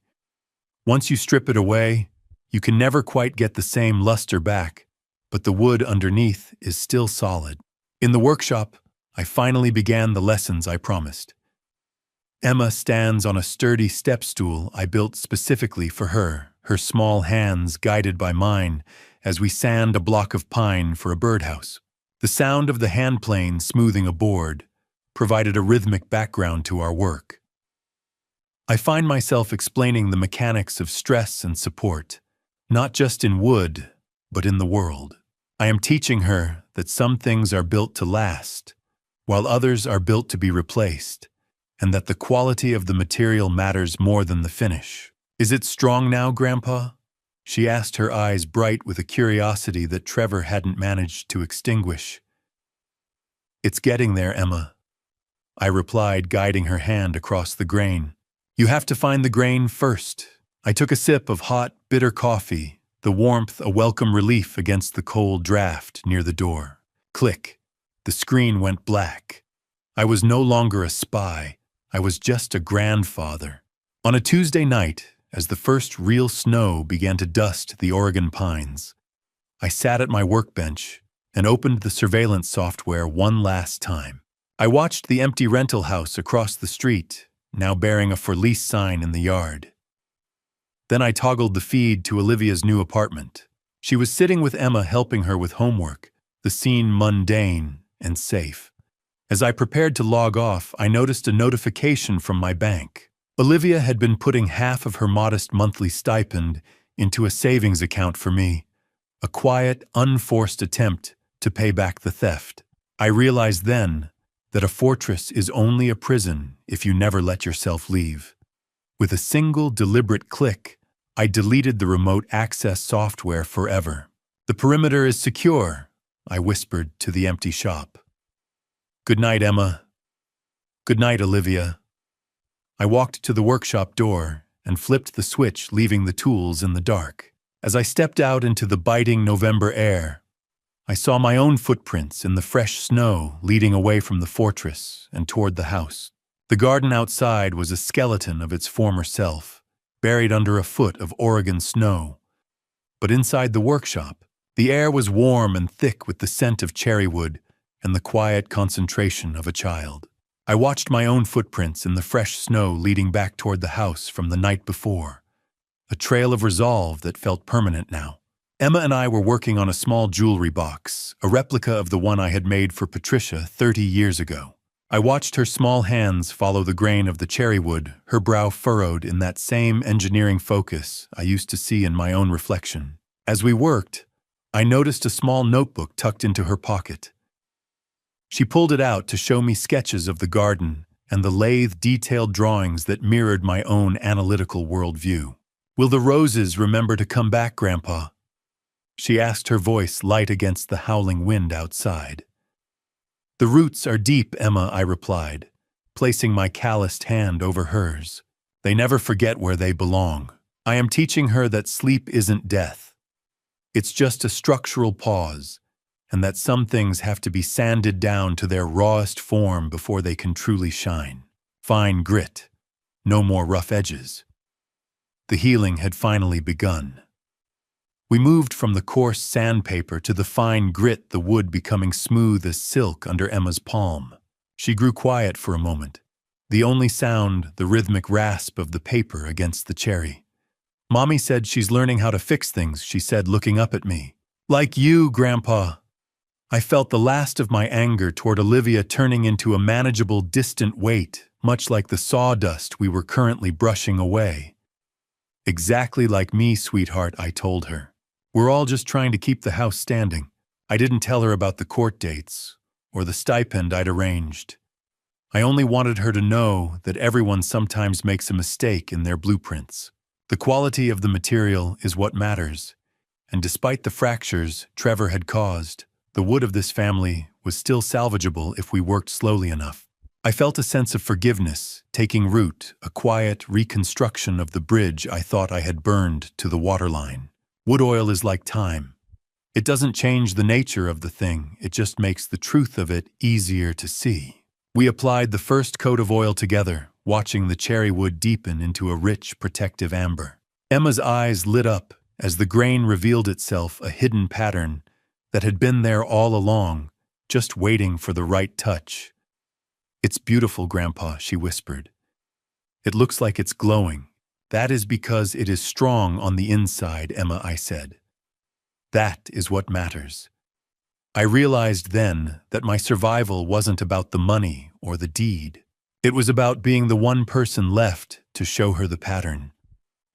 Once you strip it away, you can never quite get the same luster back, but the wood underneath is still solid. In the workshop, I finally began the lessons I promised. Emma stands on a sturdy step stool I built specifically for her, her small hands guided by mine as we sand a block of pine for a birdhouse. The sound of the hand plane smoothing a board provided a rhythmic background to our work. I find myself explaining the mechanics of stress and support, not just in wood, but in the world. I am teaching her that some things are built to last, while others are built to be replaced, and that the quality of the material matters more than the finish. Is it strong now, Grandpa? She asked, her eyes bright with a curiosity that Trevor hadn't managed to extinguish. It's getting there, Emma, I replied, guiding her hand across the grain. You have to find the grain first. I took a sip of hot, bitter coffee, the warmth a welcome relief against the cold draft near the door. Click. The screen went black. I was no longer a spy. I was just a grandfather. On a Tuesday night, as the first real snow began to dust the Oregon pines, I sat at my workbench and opened the surveillance software one last time. I watched the empty rental house across the street, now bearing a for lease sign in the yard. Then I toggled the feed to Olivia's new apartment. She was sitting with Emma, helping her with homework, the scene mundane and safe. As I prepared to log off, I noticed a notification from my bank. Olivia had been putting half of her modest monthly stipend into a savings account for me, a quiet, unforced attempt to pay back the theft. I realized then that a fortress is only a prison if you never let yourself leave. With a single deliberate click, I deleted the remote access software forever. The perimeter is secure, I whispered to the empty shop. Good night, Emma. Good night, Olivia. I walked to the workshop door and flipped the switch, leaving the tools in the dark. As I stepped out into the biting November air, I saw my own footprints in the fresh snow leading away from the fortress and toward the house. The garden outside was a skeleton of its former self, buried under a foot of Oregon snow. But inside the workshop, the air was warm and thick with the scent of cherrywood and the quiet concentration of a child. I watched my own footprints in the fresh snow leading back toward the house from the night before, a trail of resolve that felt permanent now. Emma and I were working on a small jewelry box, a replica of the one I had made for Patricia 30 years ago. I watched her small hands follow the grain of the cherrywood, her brow furrowed in that same engineering focus I used to see in my own reflection. As we worked, I noticed a small notebook tucked into her pocket. She pulled it out to show me sketches of the garden and the lathe, detailed drawings that mirrored my own analytical worldview. "Will the roses remember to come back, Grandpa?" she asked, her voice light against the howling wind outside. "The roots are deep, Emma," I replied, placing my calloused hand over hers. "They never forget where they belong. I am teaching her that sleep isn't death. It's just a structural pause, and that some things have to be sanded down to their rawest form before they can truly shine. Fine grit, no more rough edges." The healing had finally begun. We moved from the coarse sandpaper to the fine grit, the wood becoming smooth as silk under Emma's palm. She grew quiet for a moment, the only sound the rhythmic rasp of the paper against the cherry. "Mommy said she's learning how to fix things," she said, looking up at me. "Like you, Grandpa." I felt the last of my anger toward Olivia turning into a manageable, distant weight, much like the sawdust we were currently brushing away. "Exactly like me, sweetheart," I told her. "We're all just trying to keep the house standing." I didn't tell her about the court dates or the stipend I'd arranged. I only wanted her to know that everyone sometimes makes a mistake in their blueprints. The quality of the material is what matters, and despite the fractures Trevor had caused, the wood of this family was still salvageable if we worked slowly enough. I felt a sense of forgiveness taking root, a quiet reconstruction of the bridge I thought I had burned to the waterline. Wood oil is like time. It doesn't change the nature of the thing, it just makes the truth of it easier to see. We applied the first coat of oil together, watching the cherry wood deepen into a rich, protective amber. Emma's eyes lit up as the grain revealed itself, a hidden pattern that had been there all along, just waiting for the right touch. "It's beautiful, Grandpa," she whispered. "It looks like it's glowing." "That is because it is strong on the inside, Emma," I said. "That is what matters." I realized then that my survival wasn't about the money or the deed. It was about being the one person left to show her the pattern.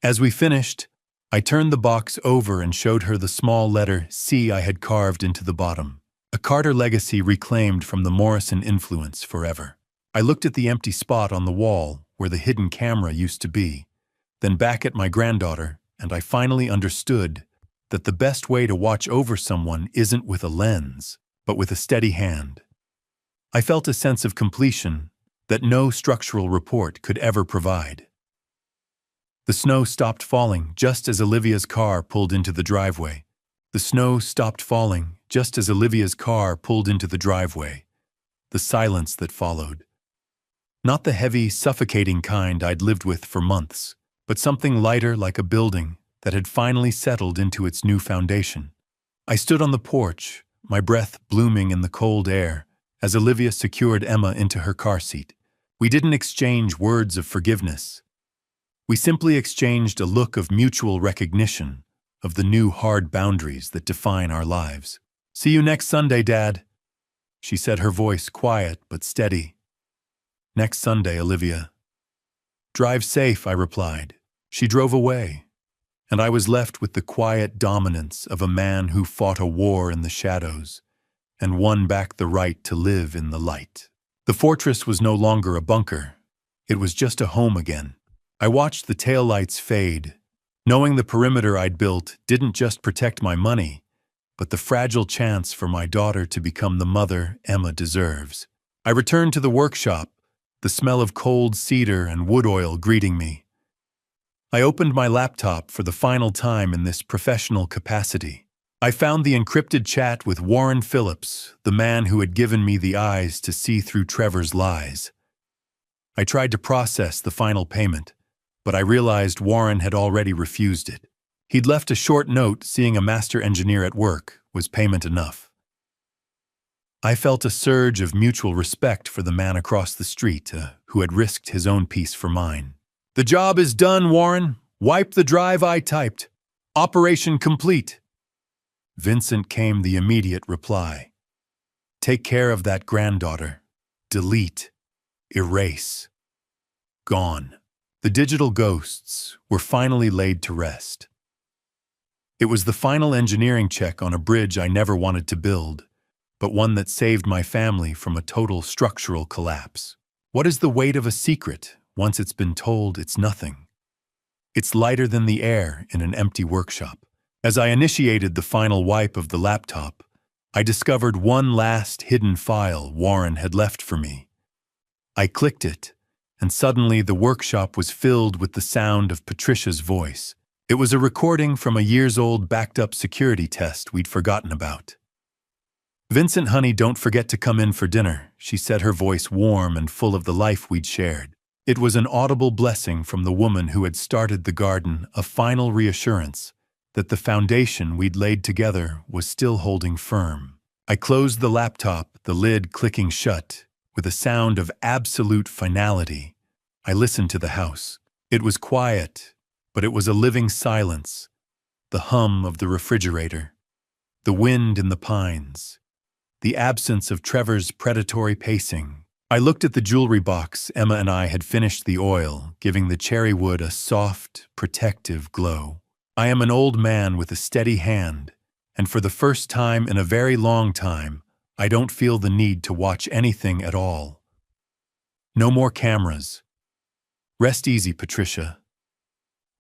As we finished, I turned the box over and showed her the small letter C I had carved into the bottom, a Carter legacy reclaimed from the Morrison influence forever. I looked at the empty spot on the wall where the hidden camera used to be, then back at my granddaughter, and I finally understood that the best way to watch over someone isn't with a lens, but with a steady hand. I felt a sense of completion that no structural report could ever provide. The snow stopped falling just as Olivia's car pulled into the driveway. The snow stopped falling just as Olivia's car pulled into the driveway. The silence that followed. Not the heavy, suffocating kind I'd lived with for months, but something lighter, like a building that had finally settled into its new foundation. I stood on the porch, my breath blooming in the cold air, as Olivia secured Emma into her car seat. We didn't exchange words of forgiveness. We simply exchanged a look of mutual recognition of the new hard boundaries that define our lives. "See you next Sunday, Dad," she said, her voice quiet but steady. "Next Sunday, Olivia." "Drive safe," I replied. She drove away, and I was left with the quiet dominance of a man who fought a war in the shadows and won back the right to live in the light. The fortress was no longer a bunker. It was just a home again. I watched the taillights fade, knowing the perimeter I'd built didn't just protect my money, but the fragile chance for my daughter to become the mother Emma deserves. I returned to the workshop, the smell of cold cedar and wood oil greeting me. I opened my laptop for the final time in this professional capacity. I found the encrypted chat with Warren Phillips, the man who had given me the eyes to see through Trevor's lies. I tried to process the final payment, but I realized Warren had already refused it. He'd left a short note seeing a master engineer at work was payment enough. I felt a surge of mutual respect for the man across the street who had risked his own peace for mine. "The job is done, Warren. Wipe the drive I typed. Operation complete." Vincent came the immediate reply. "Take care of that granddaughter. Delete. Erase. Gone." The digital ghosts were finally laid to rest. It was the final engineering check on a bridge I never wanted to build, but one that saved my family from a total structural collapse. What is the weight of a secret? Once it's been told, it's nothing. It's lighter than the air in an empty workshop. As I initiated the final wipe of the laptop, I discovered one last hidden file Warren had left for me. I clicked it, and suddenly the workshop was filled with the sound of Patricia's voice. It was a recording from a years-old backed-up security test we'd forgotten about. "Vincent, honey, don't forget to come in for dinner," she said, her voice warm and full of the life we'd shared. It was an audible blessing from the woman who had started the garden, a final reassurance that the foundation we'd laid together was still holding firm. I closed the laptop, the lid clicking shut. With a sound of absolute finality, I listened to the house. It was quiet, but it was a living silence. The hum of the refrigerator, the wind in the pines, the absence of Trevor's predatory pacing. I looked at the jewelry box. Emma and I had finished the oil, giving the cherry wood a soft, protective glow. I am an old man with a steady hand, and for the first time in a very long time, I don't feel the need to watch anything at all. No more cameras. Rest easy, Patricia.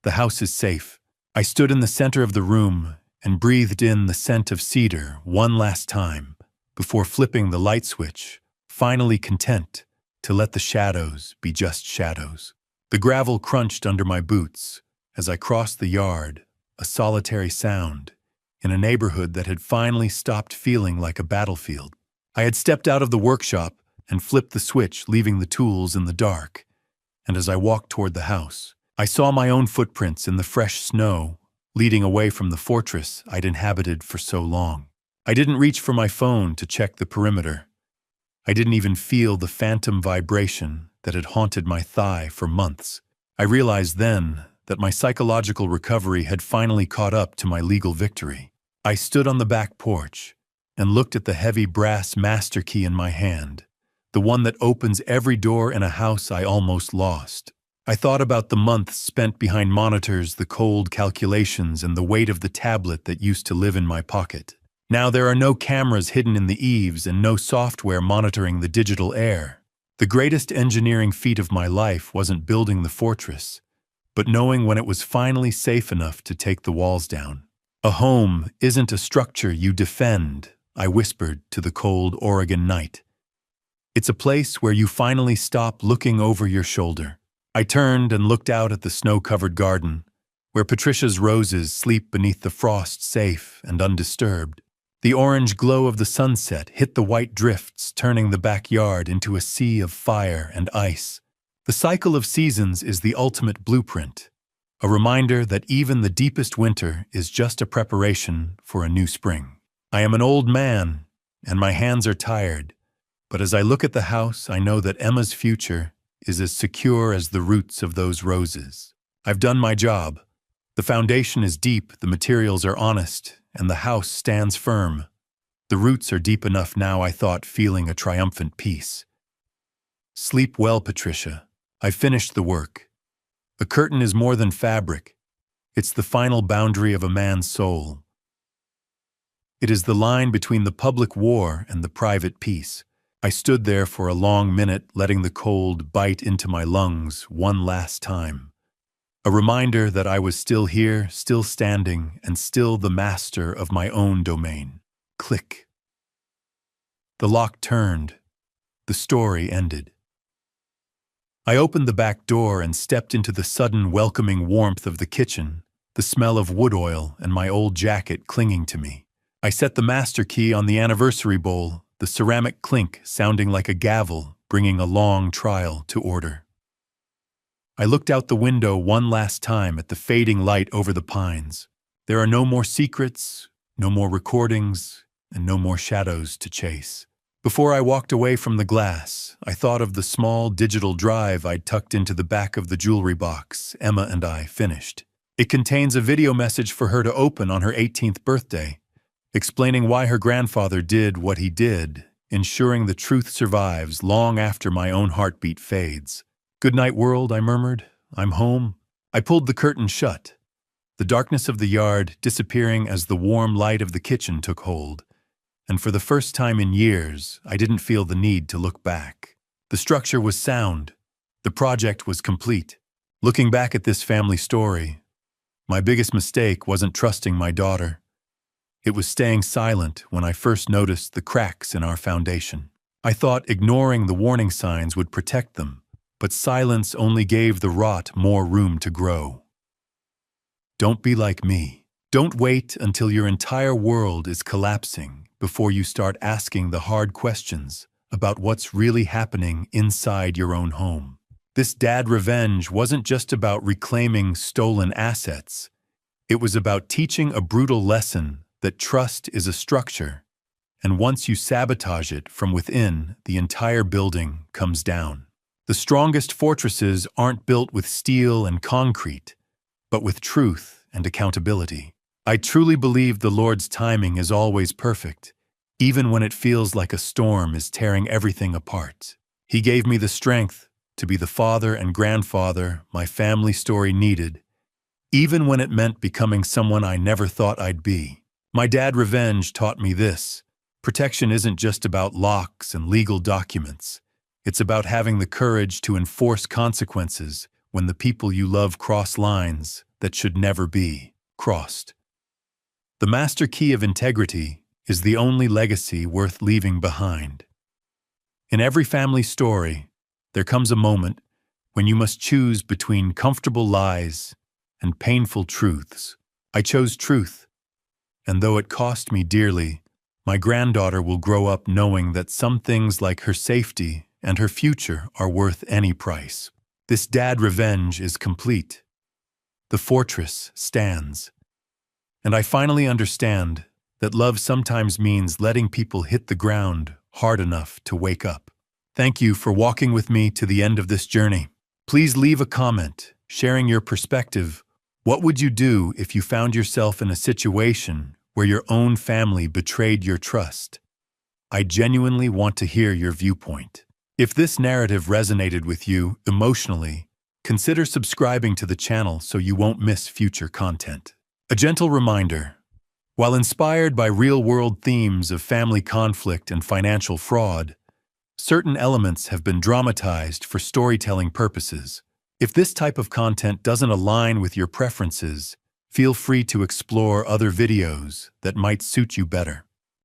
The house is safe. I stood in the center of the room and breathed in the scent of cedar one last time before flipping the light switch, finally content to let the shadows be just shadows. The gravel crunched under my boots as I crossed the yard, a solitary sound, in a neighborhood that had finally stopped feeling like a battlefield. I had stepped out of the workshop and flipped the switch, leaving the tools in the dark. And as I walked toward the house, I saw my own footprints in the fresh snow, leading away from the fortress I'd inhabited for so long. I didn't reach for my phone to check the perimeter. I didn't even feel the phantom vibration that had haunted my thigh for months. I realized then that my psychological recovery had finally caught up to my legal victory. I stood on the back porch and looked at the heavy brass master key in my hand, the one that opens every door in a house I almost lost. I thought about the months spent behind monitors, the cold calculations, and the weight of the tablet that used to live in my pocket. Now there are no cameras hidden in the eaves and no software monitoring the digital air. The greatest engineering feat of my life wasn't building the fortress, but knowing when it was finally safe enough to take the walls down. A home isn't a structure you defend, I whispered to the cold Oregon night. It's a place where you finally stop looking over your shoulder. I turned and looked out at the snow-covered garden, where Patricia's roses sleep beneath the frost safe and undisturbed. The orange glow of the sunset hit the white drifts, turning the backyard into a sea of fire and ice. The cycle of seasons is the ultimate blueprint, a reminder that even the deepest winter is just a preparation for a new spring. I am an old man, and my hands are tired, but as I look at the house, I know that Emma's future is as secure as the roots of those roses. I've done my job. The foundation is deep, the materials are honest, and the house stands firm. The roots are deep enough now, I thought, feeling a triumphant peace. Sleep well, Patricia. I've finished the work. A curtain is more than fabric. It's the final boundary of a man's soul. It is the line between the public war and the private peace. I stood there for a long minute, letting the cold bite into my lungs one last time. A reminder that I was still here, still standing, and still the master of my own domain. Click. The lock turned. The story ended. I opened the back door and stepped into the sudden welcoming warmth of the kitchen, the smell of wood oil and my old jacket clinging to me. I set the master key on the anniversary bowl, the ceramic clink sounding like a gavel, bringing a long trial to order. I looked out the window one last time at the fading light over the pines. There are no more secrets, no more recordings, and no more shadows to chase. Before I walked away from the glass, I thought of the small digital drive I'd tucked into the back of the jewelry box Emma and I finished. It contains a video message for her to open on her 18th birthday, explaining why her grandfather did what he did, ensuring the truth survives long after my own heartbeat fades. "Good night, world," I murmured. "I'm home." I pulled the curtain shut, the darkness of the yard disappearing as the warm light of the kitchen took hold. And for the first time in years, I didn't feel the need to look back. The structure was sound. The project was complete. Looking back at this family story, my biggest mistake wasn't trusting my daughter. It was staying silent when I first noticed the cracks in our foundation. I thought ignoring the warning signs would protect them, but silence only gave the rot more room to grow. Don't be like me. Don't wait until your entire world is collapsing before you start asking the hard questions about what's really happening inside your own home. This dad revenge wasn't just about reclaiming stolen assets. It was about teaching a brutal lesson that trust is a structure, and once you sabotage it from within, the entire building comes down. The strongest fortresses aren't built with steel and concrete, but with truth and accountability. I truly believe the Lord's timing is always perfect, even when it feels like a storm is tearing everything apart. He gave me the strength to be the father and grandfather my family story needed, even when it meant becoming someone I never thought I'd be. My dad revenge taught me this. Protection isn't just about locks and legal documents. It's about having the courage to enforce consequences when the people you love cross lines that should never be crossed. The master key of integrity is the only legacy worth leaving behind. In every family story, there comes a moment when you must choose between comfortable lies and painful truths. I chose truth, and though it cost me dearly, my granddaughter will grow up knowing that some things like her safety and her future are worth any price. This dad revenge is complete. The fortress stands. And I finally understand that love sometimes means letting people hit the ground hard enough to wake up. Thank you for walking with me to the end of this journey. Please leave a comment sharing your perspective. What would you do if you found yourself in a situation where your own family betrayed your trust? I genuinely want to hear your viewpoint. If this narrative resonated with you emotionally, consider subscribing to the channel so you won't miss future content. A gentle reminder: while inspired by real-world themes of family conflict and financial fraud, certain elements have been dramatized for storytelling purposes. If this type of content doesn't align with your preferences, feel free to explore other videos that might suit you better.